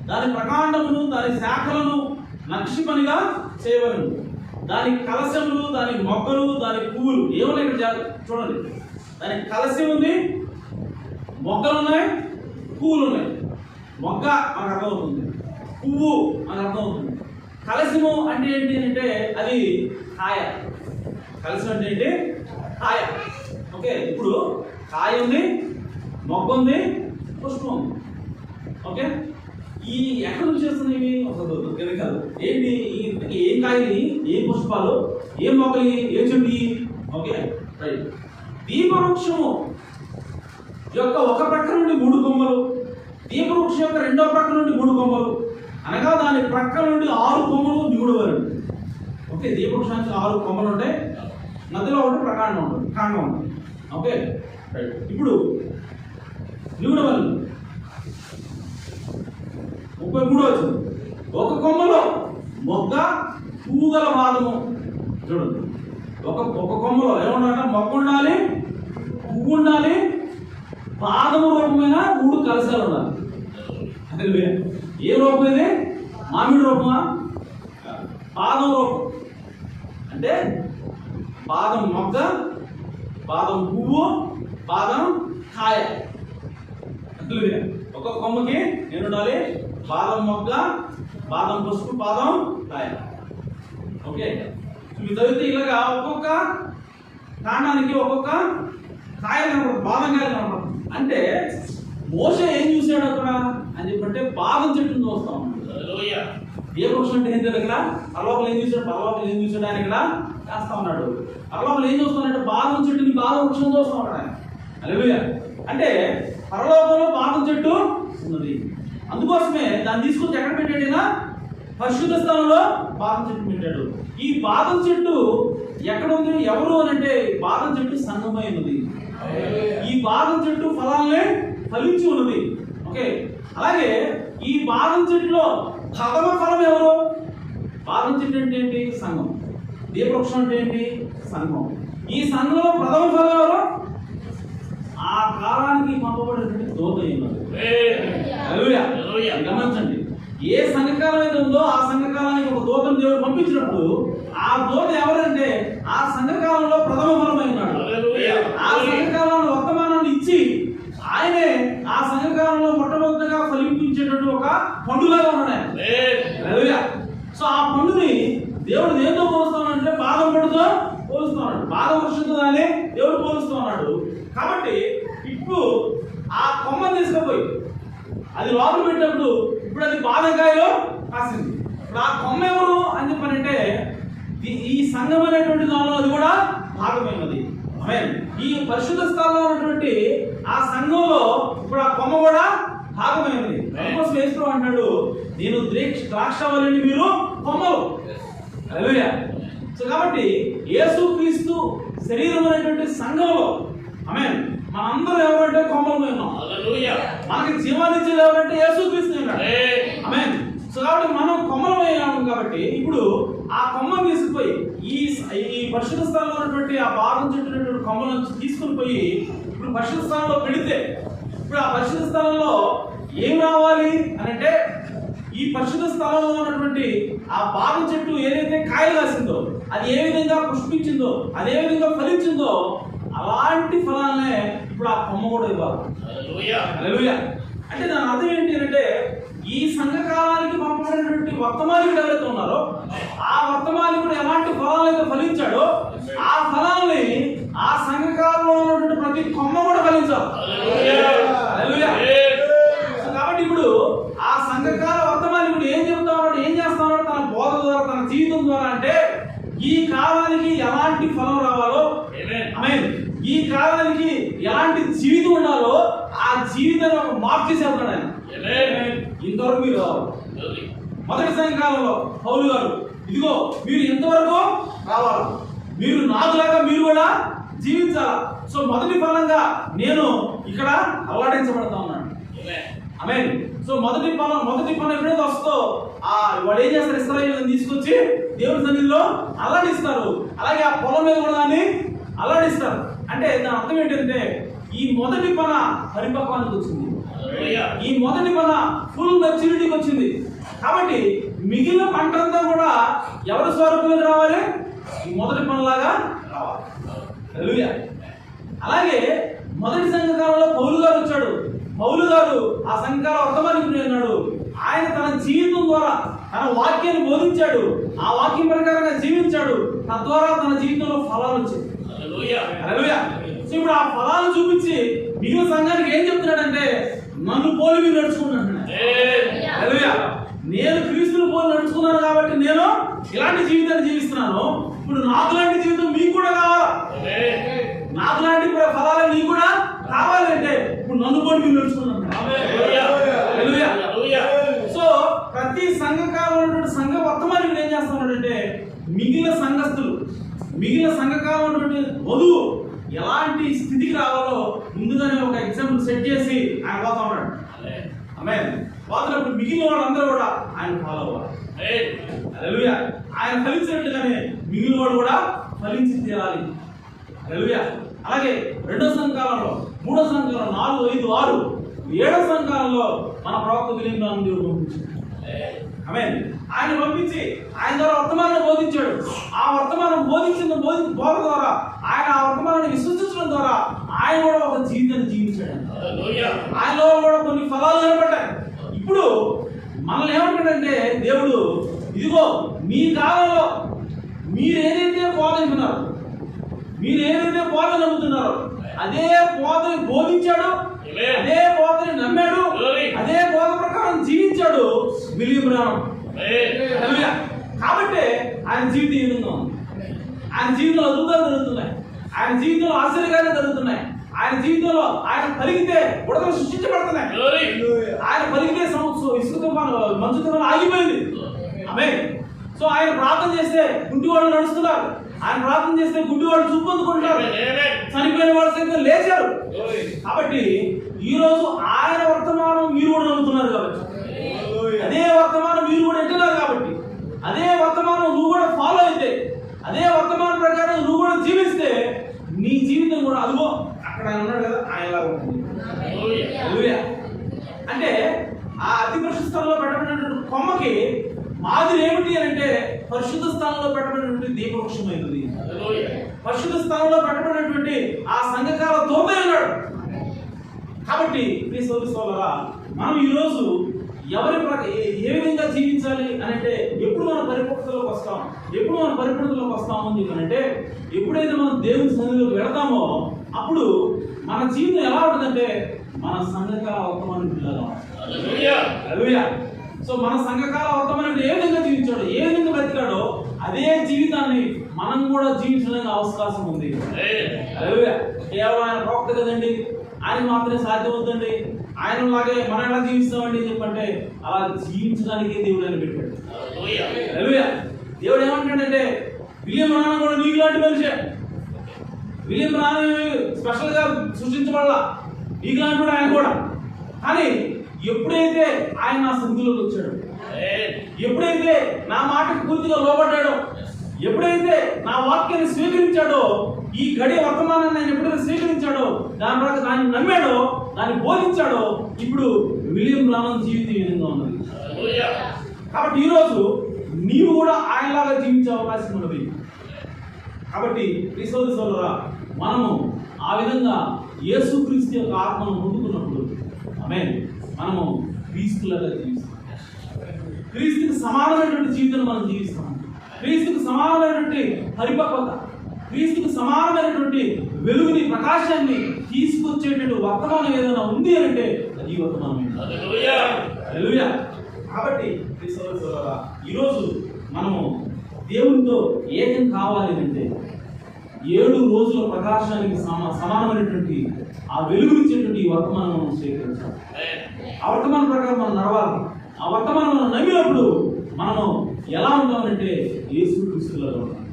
దాని ప్రకాండమును దాని శాఖలను లక్ష్మిగా చేయవలను, దాని కలశములు దాని మొగ్గలు దాని పువ్వులు ఏమన్నా ఇక్కడ చూడండి. దానికి కలశం ఉంది, మొగ్గలు ఉన్నాయి, పువ్వులు ఉన్నాయి. మొగ్గ మనకు అర్థమవుతుంది, పువ్వు మనకు అర్థమవుతుంది. కలశము అంటే ఏంటి అంటే అది కాయ. కలశం అంటే ఏంటి, కాయ. ఓకే, ఇప్పుడు కాయ ఉంది, మొగ్గ ఉంది, పుష్పం ఉంది. ఓకే, ఈ ఎక్కడ నుంచి చేస్తున్నాయి కాదు ఏంటి, ఏం కాయలు, ఏం పుష్పాలు, ఏం మొక్కలు, ఏం చెట్టు. Okay right. దీపవృక్షము యొక్క ఒక ప్రక్క నుండి 3 కొమ్మలు, దీపవృక్షం యొక్క రెండో ప్రక్క నుండి 3 కొమ్మలు, అనగా దాని ప్రక్క నుండి 6 కొమ్మలు నిగుడవలను. ఓకే, దీపవృక్షానికి 6 కొమ్మలు ఉంటాయి, మధ్యలో ఒకటి ప్రకాండం ఉంటుంది, కాండం ఉంటుంది. Okay right. ఇప్పుడు నిగుడవలను 33వ వచనం. ఒక కొమ్మలో మొగ్గ పువ్వు గల బాదము. చూడండి, ఒక కొమ్మలో ఏమన్నా మొగ్గ ఉండాలి, పువ్వు ఉండాలి, బాదము రూపమైన 3 కలశాలు ఉండాలి. అదే ఏ రూపం ఇది, మామిడి రూపమా, బాదం రూపం. అంటే బాదం మొగ్గ, బాదం పువ్వు, బాదం కాయ. ఒక కొమ్మకి నేను ఉండాలి బాదం మొగ్గ, బాదం పుష్పం, బాదం కాయ. ఓకే, మీరు చదివితే ఇలాగా ఒక్కొక్క కాండానికి ఒక్కొక్క కాయ కనపడుతుంది, బాదం కాయలు కనపడుతుంది. అంటే మోషే ఏం చూశాడు అక్కడ అని చెప్పంటే బాదం చెట్టును చూస్తాం. దీపవృక్షం అంటే ఏంటి దగ్గర పర్లోపలు ఏం చూశాడు, పర్లోపలు ఏం చూశాడు ఆయన ఇక్కడ చేస్తా ఉన్నాడు. పర్లోపలు ఏం చూస్తున్నాడంటే బాదం చెట్టుని, బాదం వృక్షం చూస్తా ఉన్నాడు ఆయన. హల్లెలూయా. అంటే పరలోకంలో బాదం చెట్టు ఉన్నది, అందుకోసమే దాన్ని తీసుకొచ్చి ఎక్కడ పెట్టాడు, పరిశుద్ధ స్థలంలో బాదం చెట్టు పెట్టాడు. ఈ బాదం చెట్టు ఎక్కడ ఉంది, ఎవరు అని అంటే బాదం చెట్టు సంఘమై ఉన్నది. ఈ బాదం చెట్టు ఫలాలనే ఫలించి ఉన్నది. ఓకే, అలాగే ఈ బాదం చెట్టులో ప్రథమ ఫలం ఎవరు, బాదం చెట్టు అంటే ఏంటి, సంఘం. దీపవృక్షం అంటే ఏంటి, సంఘం. ఈ సంఘంలో ప్రథమ ఫలం ఎవరు, ఆ కాలానికి పంపబడినటువంటి దూత ఉన్నది. గమనించండి, ఏ సంఘకాలం అయితే ఉందో ఆ సంఘకాలానికి ఒక దూతను దేవుడు పంపించినప్పుడు ఆ దూత ఎవరంటే ఆ సంఘకాలంలో ప్రథమ ఫలమై ఉన్నాడు. ఆ సంఘకాలంలో వర్తమానాన్ని ఇచ్చి ఆయనే ఆ సంఘకాలంలో మొట్టమొదటిగా ఫలింపించేటటువంటి ఒక పండులాగా ఉన్నాడు ఆయన. సో ఆ పండుని దేవుడు దేంతో పోలుస్తున్నాడంటే బాదం పండుతో పోలుస్తున్నాడు, బాదం వృక్షంతో దాన్ని దేవుడు పోలుస్తూ ఉన్నాడు. కాబట్టి ఇప్పుడు ఆ కొమ్మని తీసుకుపోయి అది లోపల పెట్టినప్పుడు ఇప్పుడు అది బాదకాయలో కాసింది. ఇప్పుడు ఆ కొమ్మ ఎవరు అని చెప్పానంటే ఈ సంఘం అనేటువంటి దానిలో అది కూడా భాగమైనది. ఈ పరిశుద్ధ స్థలంలో ఉన్నటువంటి ఆ సంఘంలో ఇప్పుడు ఆ కొమ్మ కూడా భాగమైనది. అందుకోసం యేసు అంటాడు, నేను ద్రాక్షవల్లిని, మీరు కొమ్మలు. హల్లెలూయా. సో కాబట్టి యేసుక్రీస్తు శరీరం అనేటువంటి సంఘంలో ఆమేన్ మనందరూ ఎవరంటే కొమ్మలమై ఉన్నాం. హల్లెలూయా. మనకి జీవాన్ని ఇచ్చేది ఎవరంటే యేసుక్రీస్తు. ఆమేన్. సో కాబట్టి మనం కొమ్మలమయ్యాము కాబట్టి ఇప్పుడు ఆ కొమ్మను తీసుకుపోయి ఈ పరిశుద్ధ స్థలంలో ఉన్నటువంటి ఆ భారం చుట్టూ కొమ్మలను తీసుకుని పోయి ఇప్పుడు పరిశుద్ధ స్థలంలో పెడితే ఇప్పుడు ఆ పరిశుద్ధ స్థలంలో ఏం రావాలి అని అంటే ఈ పరిశుద్ధ స్థలంలో ఉన్నటువంటి ఆ భారం చెట్టు ఏదైతే కాయలు కాసిందో అది ఏ విధంగా పుష్పించిందో అది ఏ విధంగా ఫలించిందో అలాంటి ఫలాలనే ఇప్పుడు ఆ కొమ్మ కూడా ఇవ్వాలి. హల్లెలూయా. అంటే దాని అర్థం ఏంటి అంటే ఈ సంఘకాలానికి పంపబడినటువంటి వర్తమానికుడు ఎవరైతే ఉన్నారో ఆ వర్తమానికుడు ఎలాంటి ఫలాలు అయితే ఫలించాడో ఆ ఫలాల్ని ఆ సంఘకాలంలో ఉన్నటువంటి ప్రతి కొమ్మ కూడా ఫలించాలి. హల్లెలూయా. కాబట్టి ఇప్పుడు ఆ సంఘకాల వర్తమానికుడు ఏం చెప్తా ఉన్నాడు, ఏం చేస్తా ఉన్నాడు తన బోధ ద్వారా, తన జీవితం ద్వారా అంటే ఈ కాలానికి ఎలాంటి ఫలం రావాలో, ఈ కాలానికి ఎలాంటి జీవితం ఉండాలో ఆ జీవితాన్ని ఒక మార్పు చేసి వెళ్తాడు ఆయన. ఇంతవరకు మీరు మొదటి సంఘకాలంలో పౌలు గారు ఇదిగో మీరు ఇంతవరకు రావాలి, మీరు నాకులాగా మీరు కూడా జీవించాలా. సో మొదటి ఫలంగా నేను ఇక్కడ అలవాటించబడతా ఉన్నాను. ఆమేన్. సో మొదటి పని ఎప్పుడైతే వస్తుందో వాడు ఏం చేస్తారు, ఇశ్రాయేలుని తీసుకొచ్చి దేవుని సన్నిధిలో అల్లాడిస్తారు. అలాగే ఆ పొలం మీద కూడా దాన్ని అల్లాడిస్తారు. అంటే దాని అర్థం ఏంటంటే ఈ మొదటి పన పరిపక్వానికి వచ్చింది, ఈ మొదటి పన ఫుల్ మెచ్యూరిటీకి వచ్చింది. కాబట్టి మిగిలిన పంట అంతా కూడా ఎవరి స్వరూపంలోకి రావాలి, ఈ మొదటి పనిలాగా రావాలి. హల్లెలూయా. అలాగే మొదటి సంఘకాలంలో పౌలు గారు వచ్చాడు. పౌలు గారు ఆ సంఘకాల వర్తమానికుడు అన్నాడు. ఆయన తన జీవితం ద్వారా తన వాక్యాన్ని బోధించాడు, ఆ వాక్యం ప్రకారంగా జీవించాడు. తద్వారా తన జీవితంలో ఫలాలు వచ్చాయి. హల్లెలూయా. సో ఇప్పుడు ఆ ఫలాలు చూపించి మిగిలిన సంఘానికి ఏం చెప్తున్నాడంటే నన్ను పోలి మీరు నడుచుకున్నాడు. హల్లెలూయా. నేను క్రీస్తుని పోలి నడుచుకున్నాను కాబట్టి నేను ఇలాంటి జీవితాన్ని జీవిస్తున్నాను. ఇప్పుడు నాకు లాంటి జీవితం మీకు కూడా కావాలా, నాకు లాంటి ఫలాలు నీకు కూడా కావాలంటే ఇప్పుడు నన్ను పోలి మీరు నడుచుకున్నాను. సో ప్రతి సంఘకాలంలో ఉన్నటువంటి సంఘ వర్తమానికుడు ఏం చేస్తున్నాడంటే మిగిలిన సంఘస్థులు, మిగిలిన సంఘకాలంలో ఉన్నటువంటి వధువు ఎలాంటి స్థితికి రావాలో ముందుగానే ఒక ఎగ్జాంపుల్ సెట్ చేసి ఆయన పోతా ఉన్నాడు. ఆమేన్. పోతున్నప్పుడు మిగిలిన వాళ్ళందరూ కూడా ఆయన ఫాలో అవ్వాలి. హల్లెలూయా. ఆయన ఫలించినట్టుగానే మిగిలిన వాడు కూడా ఫలించి తీరాలి. హల్లెలూయా. అలాగే రెండో సంఘకాలంలో, మూడో సంఘకాలంలో, 4, 5, 6, 7వ సంఘకాలంలో మన ప్రవక్త విలియం దేవుడు పంపించాడు. ఆమేన్. ఆయన పంపించి ఆయన ద్వారా వర్తమానాన్ని బోధించాడు. ఆ వర్తమానం బోధించిన బోధ ద్వారా ఆయన ఆ వర్తమానాన్ని విశ్వసించడం ద్వారా ఆయన కూడా ఒక జీవితాన్ని జీవించాడు. ఆయనలో కూడా కొన్ని ఫలాలు కనబడ్డాయి. ఇప్పుడు మనల్ని ఏమంటాడంటే దేవుడు ఇదిగో మీ కాలంలో మీరు ఏదైతే బోధించున్నారో, మీరు ఏదైతే బోధ నమ్ముతున్నారో అదే బోధని బోధించాడు, అదే బోధని నమ్మాడు, అదే బోధ ప్రకారం జీవించాడు విలియం బ్రానమ్. కాబట్టి ఆయన జీవితం ఏ విధంగా ఉంది, ఆయన జీవితంలో అద్భుతాలు జరుగుతున్నాయి, ఆయన జీవితంలో ఆశ్చర్యకార్యాలు జరుగుతున్నాయి, ఆయన జీవితంలో ఆయన పలికితే బుడగలు సృష్టించబడుతున్నాయి, ఆయన పలికితే ఇసుక మంచు తుఫాను ఆగిపోయింది. ఆమేన్. సో ఆయన ప్రార్థన చేస్తే గుడ్డివాళ్ళు నడుస్తున్నారు, ఆయన ప్రార్థన చేస్తే గుడ్డివాళ్ళు చూపు అందుకుంటారు, చనిపోయిన వాళ్ళు సైతం లేచారు. కాబట్టి ఈ రోజు ఆయన వర్తమానం మీరు కూడా నమ్ముతున్నారు కాబట్టి, అదే వర్తమానం మీరు కూడా వింటున్నారు కాబట్టి, అదే వర్తమానం నువ్వు కూడా ఫాలో అయితే, అదే వర్తమానం ప్రకారం నువ్వు కూడా జీవిస్తే నీ జీవితం కూడా అదిగో అక్కడ ఆయన ఉన్నాడు కదా ఆయనలాగా ఉంటుంది. హల్లెలూయా. అంటే ఆ అతి పరిశుద్ధ స్థలంలో పెట్టబడినటువంటి కొమ్మకి మాదిరి ఏమిటి అని అంటే పరిశుద్ధ స్థలంలో పెట్టబడినటువంటి దీపవృక్షమైనది. పరిశుద్ధ స్థలంలో పెట్టబడినటువంటి ఆ సంఘకాల తోట అన్నాడు. కాబట్టి ప్రియ సోదరి సోదరులారా, మనం ఈరోజు ఏ విధంగా జీవించాలి అని అంటే ఎప్పుడు మనం పరిపక్వతలోకి వస్తాం, ఎప్పుడు మనం పరిపూర్ణతలోకి వస్తాము అని చెప్పానంటే ఎప్పుడైతే మనం దేవుని సన్నిధిలోకి వెళతామో అప్పుడు మన జీవితం ఎలా ఉంటుందంటే మన సంఘకాల వర్తమానం పిల్లలు. హల్లెలూయా. సో మన సంఘకాల వర్తమానం ఏ విధంగా జీవించాడో, ఏ విధంగా బ్రతికాడో అదే జీవితాన్ని మనం కూడా జీవించడానికి అవకాశం ఉంది. హల్లెలూయా. కేవలం ఆయన ప్రవక్త కదండి, ఆయన మాత్రమే సాధ్యం అవుతుందండి, ఆయనలాగే మనం ఎలా జీవిస్తామండి చెప్పంటే అలా జీవించడానికి దేవుడు ఆయన పెట్టాడు. హల్లెలూయా. దేవుడు ఏమంటాడంటే విలియం బ్రానమ్ కూడా నీకు లాంటి మనిషే, విలియం బ్రానమ్ స్పెషల్ గా సృష్టించబడాల, నీకు లాంటి ఆయన కూడా. కానీ ఎప్పుడైతే ఆయన నా సన్నిధిలోకి వచ్చాడు, ఎప్పుడైతే నా మాటకు పూర్తిగా లోబడ్డాడో, ఎప్పుడైతే నా వాక్యాన్ని స్వీకరించాడో, ఈ గడియ వర్తమానాన్ని ఆయన ఎప్పుడైతే స్వీకరించాడో, దాని ప్రకారం దాన్ని నమ్మాడో, దాన్ని బోధించాడో, ఇప్పుడు విలియం బ్రానన్ జీవితం ఈ విధంగా ఉన్నది. కాబట్టి ఈరోజు నీవు కూడా ఆయనలాగా జీవించే అవకాశం ఉన్నది. కాబట్టి క్రీస్తు సోదరులారా, మనము ఆ విధంగా యేసుక్రీస్తు యొక్క ఆత్మను పొందుకున్నప్పుడు మనము క్రీస్తులాగా జీవిస్తాం. క్రీస్తుకి సమానమైనటువంటి జీవితాన్ని మనం జీవిస్తాం. క్రీస్తుకి సమానమైనటువంటి పరిపక్వత, క్రీస్తుకి సమానమైనటువంటి వెలుగుని, ప్రకాశాన్ని తీసుకొచ్చేటువంటి వర్తమానం ఏదైనా ఉంది అంటే అది వర్తమానం. హల్లెలూయా. కాబట్టి ఈరోజు మనము దేవునితో ఏకం కావాలి అంటే 7 రోజుల ప్రకాశానికి సమానమైనటువంటి ఆ వెలుగునిచ్చేటువంటి ఈ వర్తమానం మనం స్వీకరించాలి. ఆ వర్తమానం ప్రకారం మనం నడవాలి. ఆ వర్తమానం మనం నమ్మినప్పుడు మనము ఎలా ఉంటామంటే యేసుక్రీస్తులాగా ఉంటాం.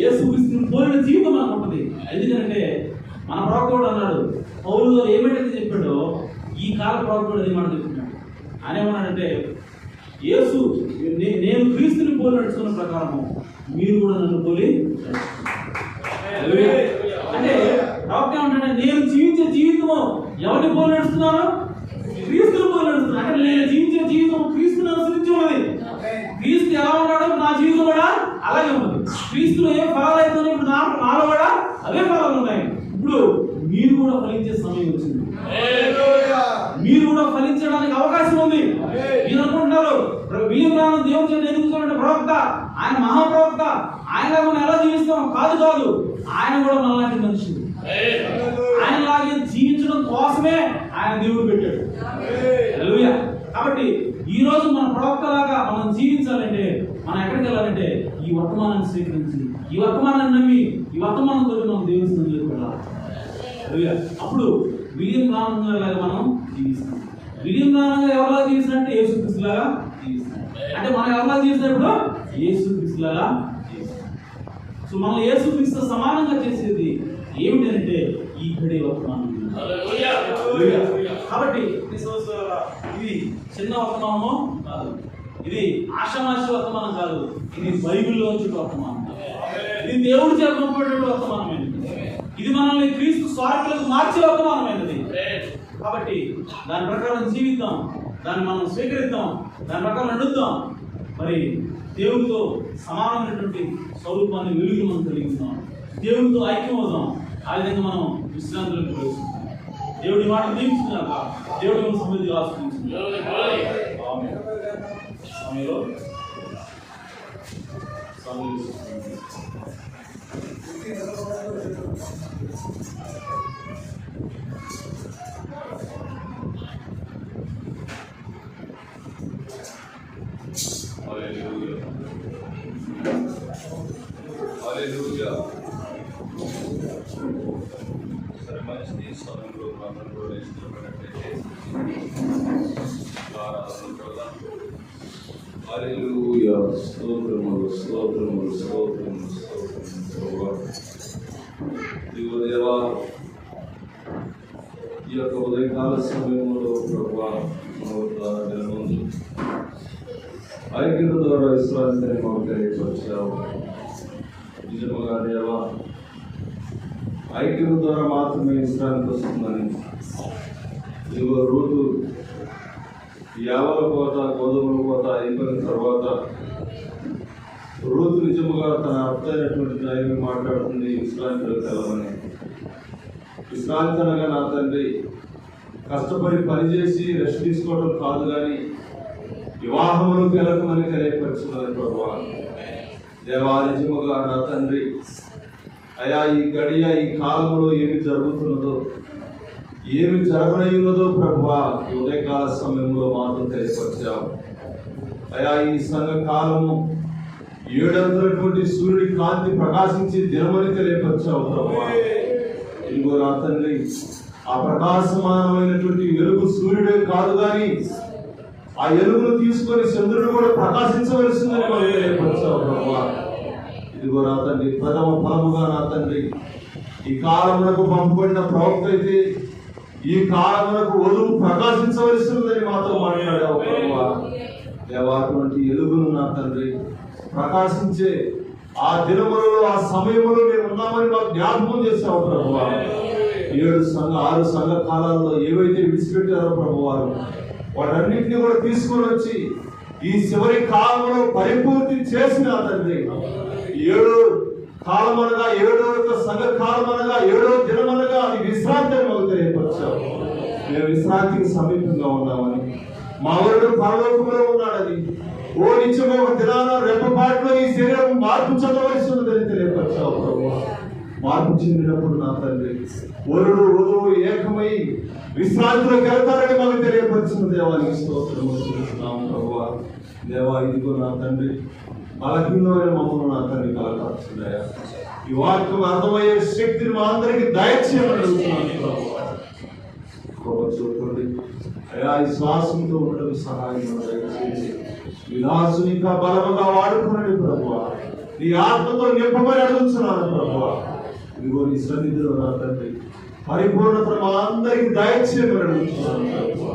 యేసుక్రీస్తుని పోలిన జీవితం మనకు ఉంటుంది. ఎందుకంటే మన ప్రవక్త కూడా అన్నాడు, పౌలు గారు ఏమిటైతే చెప్పాడో ఈ కాల ప్రవక్త కూడా అదే మాట చెప్తున్నాడు. ఆయన ఏమన్నాడంటే, నేను క్రీస్తుని పోలి నడుచుకున్న ప్రకారము మీరు కూడా నన్ను పోలి. అంటే ప్రవక్త ఏమంటాడంటే, నేను జీవించే జీవితము ఎవరిని పోలి నడుస్తున్నాను? క్రీస్తుని పోలి నడుస్తున్నాను. అంటే నేను జీవించే జీవితం క్రీస్తుని అనుసరించి ఉన్నది. క్రీస్తు ఎలా ఉన్నాడో నా జీవితం కూడా అలాగే ఉన్నది. క్రీస్తులో ఏ ఫలాలు అవుతున్నాయి ఇప్పుడు నాలో కూడా అవే ఫలాలు ఉన్నాయి. ఇప్పుడు మీరు కూడా ఫలించే సమయం వచ్చింది. మీరు కూడా ఫలించడానికి అవకాశం ఉంది. మీరు అనుకుంటున్నారు విలియం బ్రానన్ దేవుని చేత ఎన్నుకున్నటువంటి ప్రవక్త, ఆయన మహాప్రవక్త, ఆయనగా మనం ఎలా జీవిస్తాం? కాదు, ఆయన కూడా మనలాంటి మనిషి. ఆయనలాగే జీవించడం కోసమే ఆయన దేవుడు పెట్టాడు. హల్లెలూయా. కాబట్టి ఈ రోజు మన ప్రవక్తలాగా మనం జీవించాలంటే మనం ఎక్కడికి వెళ్ళాలంటే ఈ వర్తమానాన్ని స్వీకరించి, ఈ వర్తమానాన్ని నమ్మి, ఈ వర్తమానంతో మనం దేవుని సన్నిధిలోకి వెళ్ళాలి. హల్లెలూయా. అప్పుడు విలియం బ్రానన్ లాగా మనం జీవిస్తాం. విలియం బ్రానన్ ఎవరిలాగా జీవిస్తారంటే యేసుక్రీస్తులాగా జీవిస్తాం. అంటే మనం ఎవరిలాగా జీవిస్తున్నప్పుడు యేసుక్రీస్తులాగా జీవిస్తాం. సో మనం యేసుక్రీస్తు సమానంగా చేసేది ఏమిటంటే ఈ గడియ వర్తమానం. కాబట్టి ఇది చిన్న వర్తమానమో కాదు, ఇది ఆషామాషి వర్తమానం కాదు, ఇది బైబిల్లోంచి వర్తమానం. ఇది దేవుడి చేత పంపేటువంటి వర్తమానమైనది. ఇది మనల్ని క్రీస్తు స్వార్థులకు మార్చే వర్తమానమైనది. కాబట్టి దాని ప్రకారం జీవిద్దాం, దాన్ని మనం స్వీకరిద్దాం, దాని ప్రకారం నడుద్దాం. మరి దేవుడితో సమానమైనటువంటి స్వరూపాన్ని, వెలుగు మనం కలిగిస్తాం. దేవుడితో ఐక్యం అవుదాం. ఆ విధంగా మనం విశ్రాంతిలోకి ప్రవేశిస్తాం. దేవుడి మాట దీవించుకున్నాక దేవుడి మన సమృద్ధిగా ఆస్వాదించుకుంటాం. సరే, మంచిది. సమయంలో అందరూ కూడా ఇష్టపడినట్లయితే హల్లెలూయా. స్తోత్రములు, స్తోత్రములు, స్తోత్రములు, స్తోత్రములు. ఇదిగో దేవా, ఈ యొక్క ఉదయకాల సమయంలో ప్రభువా ముందు ఐక్యత ద్వారా విశ్రాంతిని మాకు తెలియపరిచావు. నిజముగా దేవా, ఐక్యత ద్వారా మాత్రమే విశ్రాంతి వస్తుందని, ఇదిగో రూతు యావల కోత, గోధుమల కోత అయిపోయిన తర్వాత రూతు నిజముగా తన అర్థమైనటువంటి దైవం మాట్లాడుతుంది, విశ్రాంతిలోకి వెళ్ళమని. విశ్రాంతి అనగా నా తండ్రి కష్టపడి పనిచేసి రెస్ట్ తీసుకోవడం కాదు, కానీ వివాహములకు వెళ్ళకమని తెలియపరుచున్నది ప్రభువా. దేవా, నిజముగా నా తండ్రి అయా, ఈ గడియ, ఈ కాలంలో ఏమి జరుగుతున్నదో, ఏమి జరగనయ్యున్నదో ప్రభువా ఈ ఉదయకాల సమయంలో మాత్రం తెలియపరిచావు. అయా, ఈ సంఘ కాలము 7 సూర్యుడి కాంతి ప్రకాశించి దినమని తెలియపరిచావు ప్రభువా. ఇదిగో నా తండ్రి, ఆ ప్రకాశమానమైనటువంటి వెలుగు సూర్యుడే కాదు, కానీ ఆ వెలుగును తీసుకొని చంద్రుడు కూడా ప్రకాశించవలసిందని మనం తెలియపరిచావు ప్రభువా. ఇదిగో నా తండ్రి, ప్రథమ ఫలముగా నా తండ్రి ఈ కాలమునకు పంపబడిన ప్రవక్త అయితే ఈ కాలమునకు వధువు ప్రకాశించవలసిందని మాతో మాట్లాడావు ప్రభువా. దేవా అటువంటి ఎలుగును నా తండ్రి ప్రకాశించే ఆ దినములలో ఆ సమయంలో మేము ఉన్నామని మాకు జ్ఞాపకం చేశావు ప్రభువా. 6 సంఘ కాలాల్లో ఏవైతే విడిచిపెట్టారో ప్రభువారు వాటన్నిటిని కూడా తీసుకొని వచ్చి ఈ చివరి కాలంలో పరిపూర్తి చేసిన తండ్రి 7 కాలం అనగా 7వ సంఘ కాలం అనగా 7వ దినం అనగా అది విశ్రాంతి అని మాకు తెలియపరిచావు. మేము విశ్రాంతికి సమీపంగా ఉన్నామని, మా వరుడు పరలోకంలో ఉన్నాడని, ఓ నిత్యం ఒక దినాన రెప్పపాటులో ఈ శరీరం మార్పు చెందవలసి ఉన్నదని తెలియపరిచావు ప్రభు. మార్పు చెందినప్పుడు నా తండ్రి వరుడు వధువు ఏకమై విశ్రాంతిలోకి వెళ్తారని మాకు తెలియపరిచిన దేవానికి స్తోత్రము చేస్తున్నాము ప్రభువా. దేవా ఇదిగో నా తండ్రి బలహీనమైన మమ్మల్ని నా తండ్రి కలపరుచున్నాయా. ఈ వాక్యం అర్థమయ్యే శక్తిని మా అందరికీ దయచేయమని అడుగుతున్నాను ప్రభువా. చూడండి అయా ఈ శ్వాసంతో ఉండడం సహాయం దయచేసి విలాసుని ఇంకా బలముగా వాడుకునండి ప్రభువా. నీ ఆత్మతో నింపమని అడుగుతున్నాను ప్రభువా. ఇదిగో నీ సన్నిధిలో నా తండ్రి పరిపూర్ణత మా అందరికి దయచేయమని అడుగుతున్నాను ప్రభువా.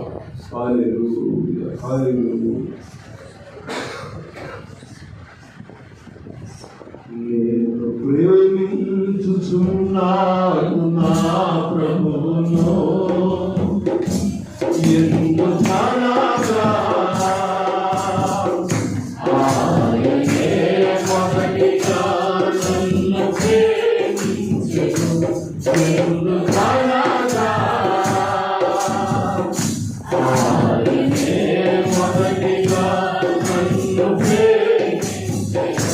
హల్లెలూయా, హల్లెలూయా. నేను ప్రేమించుచున్నాను నా ప్రభువును ఎందు ఘనగా ఆయనే మొదటిగా నన్ను ప్రేమించెను. ఎందు ఘనగా ఆయనే మొదటిగా నన్ను ప్రేమించెను.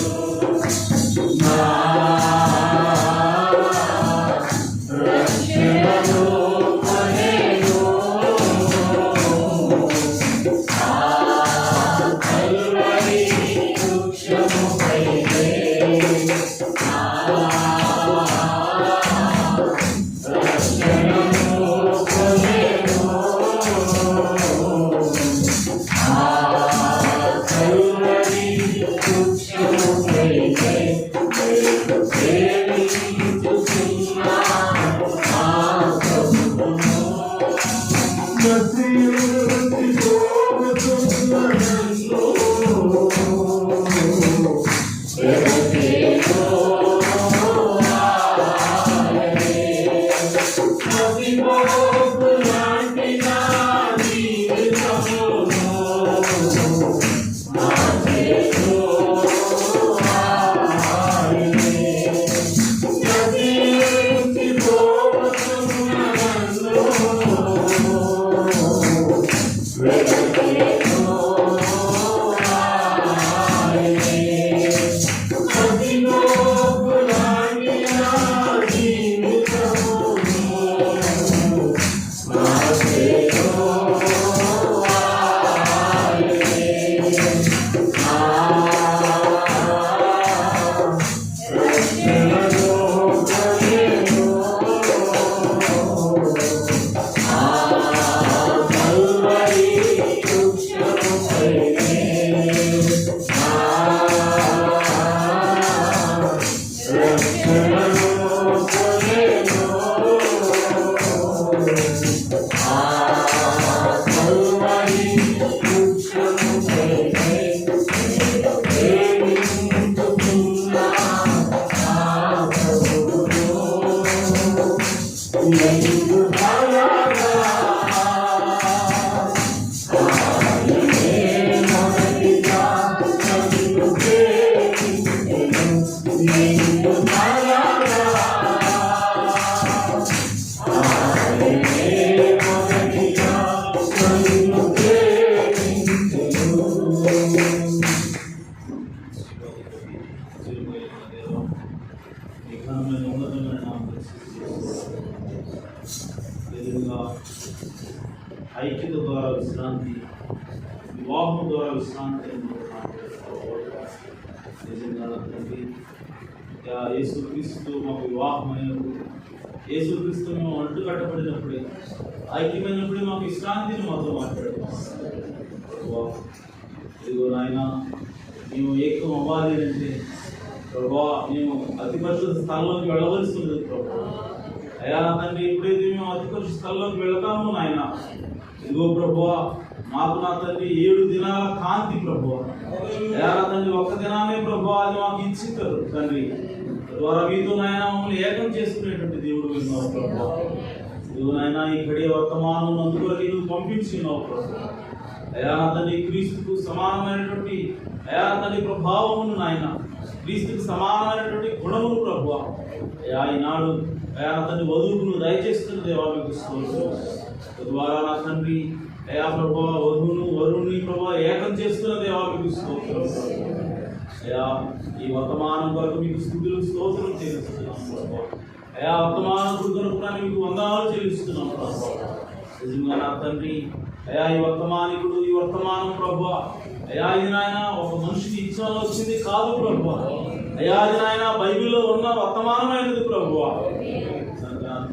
ఐక్యత ద్వారా విశ్రాంతి, వివాహం ద్వారా విశ్రాంతి నిజంగా యేసుక్రీస్తు మాకు వివాహమైనప్పుడు, యేసుక్రీస్తు మేము అంటు కట్టబడినప్పుడే, ఐక్యమైనప్పుడే మాకు విశ్రాంతిని మాతో మాట్లాడుతున్నాం. ఇదిగో నాయన, మేము ఏకం అవ్వాలి అంటే ప్రభా మేము అతి పరిశుద్ధ స్థలంలోకి వెళ్ళవలసి ఉంది ప్రభా. అయా తండ్రి ఎప్పుడైతే మేము అతి కొంచెం స్థలంలోకి వెళతామో నాయన, ఇదిగో ప్రభువా మాకు నా తండ్రి 7 దినాల కాంతి ప్రభువా, అయా తండ్రి ఒక్క దినాన్ని ప్రభువా అది మాకు ఇచ్చిస్తారు తండ్రి. ద్వారా మీతో నాయన మమ్మల్ని ఏకం చేసుకునేటువంటి దేవుడు విన్నావు ప్రభువా. ఇదిగో నాయన ఈ గడియ వర్తమానం అందుకొరకు నువ్వు పంపించినావు ప్రభువా. అయా తండ్రి క్రీస్తుకు సమానమైనటువంటి అయా తండ్రి ప్రభావమును నాయన, క్రీస్తుకు సమానమైనటువంటి గుణములు ప్రభువా అయా ఈనాడు అయా తండ్రి వధువుకు నువ్వు దయచేస్తున్న దేవా మీకు స్తోత్రం. తద్వారా నా తండ్రి అయా ప్రభువా వధువును వరుణ్ణి ప్రభువా ఏకం చేస్తున్న దేవా మీకు స్తోత్రం. అయా ఈ వర్తమానం కొరకు మీకు స్తుతులు స్తోత్రం చెల్లిస్తున్నాం ప్రభువా. అయా వర్తమానం కొరకు మీకు వందనాలు చెల్లిస్తున్నాం ప్రభువా. నిజంగా నా తండ్రి అయా ఈ వర్తమానం ప్రభువా అయా ఇది నాయన ఒక మనిషికి ఇచ్చిన వచ్చింది కాదు ప్రభువా. అయా ఇది నాయన బైబిల్లో ఉన్న వర్తమానమైనది ప్రభువా.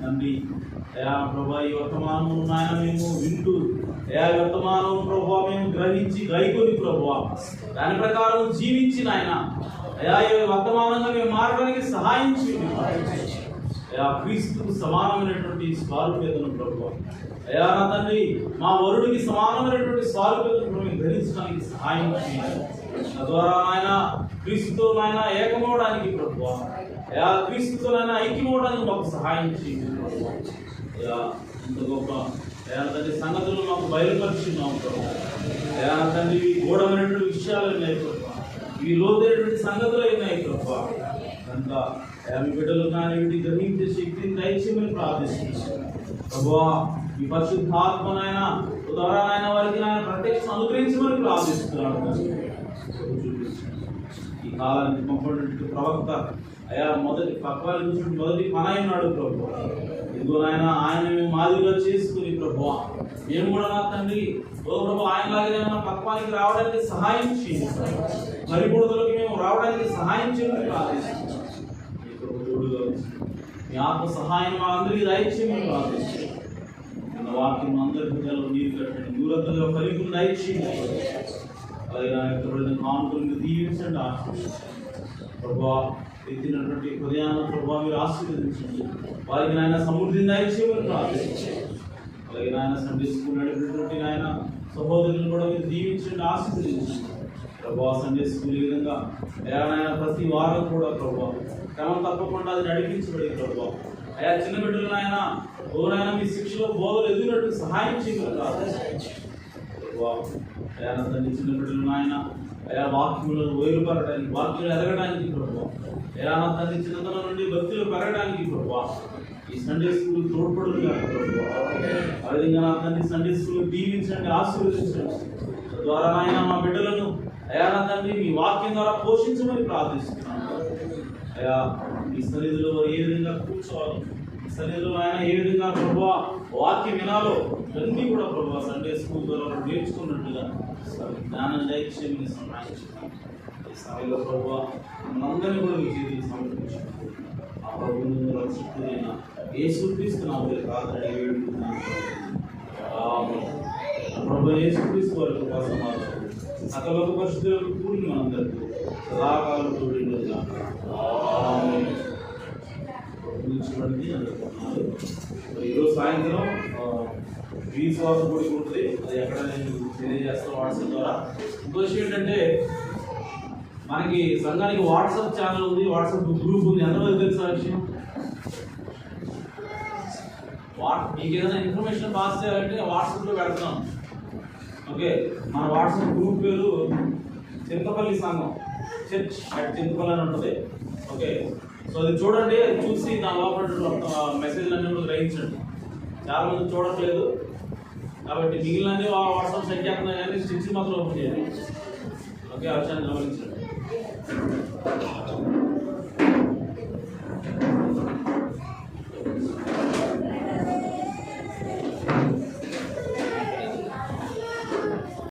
తండ్రి అయా ప్రభా ఈ వర్తమానం నాయన మేము వింటూ అయా ఈ వర్తమానం ప్రభువా మేము గ్రహించి గైకొని ప్రభువా దాని ప్రకారం జీవించి నాయన అయా ఈ వర్తమానంగా మేము మారడానికి సహాయం చేయండి. అయా క్రీస్తుకు సమానమైనటువంటి స్వారూప్యతను ప్రభువా అయా నా తండ్రి మా వరుడికి సమానమైనటువంటి స్వారూప్యతను మేము ధరించడానికి సహాయం చేయండి. తద్వారా నాయన క్రీస్తుతో నాయన ఏకమవడానికి ప్రభువా అయా క్రీస్తుతో నాయన ఐక్యమవడానికి మాకు సహాయం చేయండి ప్రభువా. అయా ఇంత గొప్ప అయా తండ్రి సంగతులు మాకు బయలుపరుచున్నాము ప్రభువా. అయా తండ్రి ఇవి గూఢమైనటువంటి విషయాలు ఉన్నాయి ప్రభువా, ఇవి లోతైనటువంటి సంగతులు ఉన్నాయి ప్రభువా. కనుక మీ బిడ్డలు కానీ వీటి గ్రహించే శక్తిని దయచేయమని ప్రార్థిస్తున్నాను ప్రభువా. ఈ పరిశుద్ధాత్మనైనా ఉదాహరణ వారికి నాయన ప్రత్యక్షం అనుగ్రహించమని ప్రార్థిస్తున్నాను. ఈ కాలానికి పంపడినటువంటి ప్రవక్త అయా మొదటి పని అయినాడు ప్రభు. ఇదిగో నాయన ఆయన మేము మాదిరిగా చేసుకుని ప్రభువా మేము కూడా నా తండ్రి ఓ ప్రభు ఆయనలాగే మన పక్వానికి రావడానికి సహాయం చేయండి, పరిపూర్ణతలోకి మేము రావడానికి సహాయం చేయమని ప్రార్థిస్తున్నాం. మీ ఆత్మ సహాయం మా అందరికీ దయచేయమని ప్రార్థిస్తున్నాం. మన వాక్యం అందరి హృదయాల్లో నీరు కట్టండి, దూరతలో కలిగి దయచేయండి. అలాగే ఎక్కడైనా కానుకలను దీవించండి, ఆశీర్వదించండి ప్రభువా. ఎత్తినటువంటి హృదయాన్ని ప్రభువా మీరు ఆశీర్వదించండి, వారికి నాయన సమృద్ధిని దయచేయమని ప్రార్థించండి. అలాగే నాయన సండే స్కూల్ నడిపినటువంటి నాయన సహోదరులను కూడా మీరు దీవించండి, ఆశీర్వదించండి ప్రభువా. సండే స్కూల్ ఈ విధంగా నాయన ప్రతి వారం కూడా ప్రభువా క్రమం తప్పకుండా అది నడిపించబడి ప్రభువా. అయా చిన్న బిడ్డలు నాయన ఓ నాయన మీ శిక్షలో బోధలు ఎదుగునట్టు సహాయం చేయగలరు ప్రభువా. అయా తండ్రి చిన్న బిడ్డలు నాయన అయా వాక్యములను వేరుపడడానికి, వాక్యం ఎదగడానికి ప్రభువా. అయా నా తండ్రి చిన్నతనం నుండి భక్తులు పెరగడానికి ప్రభువా ఈ సండే స్కూల్ తోడ్పడులు కాదు ప్రభువా. ఆ విధంగా నా తండ్రి సండే స్కూల్ దీవించండి, ఆశీర్వదించండి. తద్వారా నాయన మా బిడ్డలను అయా నా తండ్రి మీ వాక్యం ద్వారా పోషించమని ప్రార్థిస్తున్నాను. అయా ఈ సన్నిధిలో ఏ విధంగా కూర్చోవాలి, ఈ సన్నిధిలో ఆయన ఏ విధంగా ప్రభువా వాక్యం వినాలో ఇవన్నీ కూడా ప్రభువా సండే స్కూల్ ద్వారా నేర్చుకున్నట్టుగా జ్ఞానం దయచేయమని సహాయించున్నాను. ఈ సమయంలో ప్రభువా మనందరినీ కూడా మీ చేతికి సమర్పించుకుంటూ ఆ ప్రభువును రక్షకుడైన యేసుక్రీస్తు నామములో ప్రార్థన వేడుకుంటున్నాను. ప్రభు యేసుక్రీస్తు వారి కృపా సమాధానం సకల పరిస్థితులకు కూడిన మనందరికీ సదాకాలం తోడుగా అనుకుంటున్నారు. ఈరోజు సాయంత్రం విశ్వాస గుడి ఉంటుంది, అది ఎక్కడ నేను తెలియజేస్తాను వాట్సాప్ ద్వారా. ఇంకో విషయం ఏంటంటే మనకి సంఘానికి వాట్సాప్ ఛానల్ ఉంది, వాట్సాప్ గ్రూప్ ఉంది. ఎంతమంది తెలుసు ఆ విషయం? మీకు ఏదైనా ఇన్ఫర్మేషన్ పాస్ చేయాలంటే వాట్సాప్లో పెడుతున్నాం. ఓకే, మన వాట్సాప్ గ్రూప్ పేరు చింతపల్లి సంఘం చర్చ్ అట్ చింతపల్లి అని ఉంటుంది. ఓకే, సో అది చూడండి, అది చూసి దాని లోపల మెసేజ్లన్నీ కూడా గ్రహించండి. చాలామంది చూడట్లేదు కాబట్టి మిగిలినన్నీ వాట్సాప్ సెట్ చేస్తున్నాయి కానీ స్టిచ్ మాత్రం ఓపెన్ చేయండి. ఓకే, ఆ విషయాన్ని గమనించండి.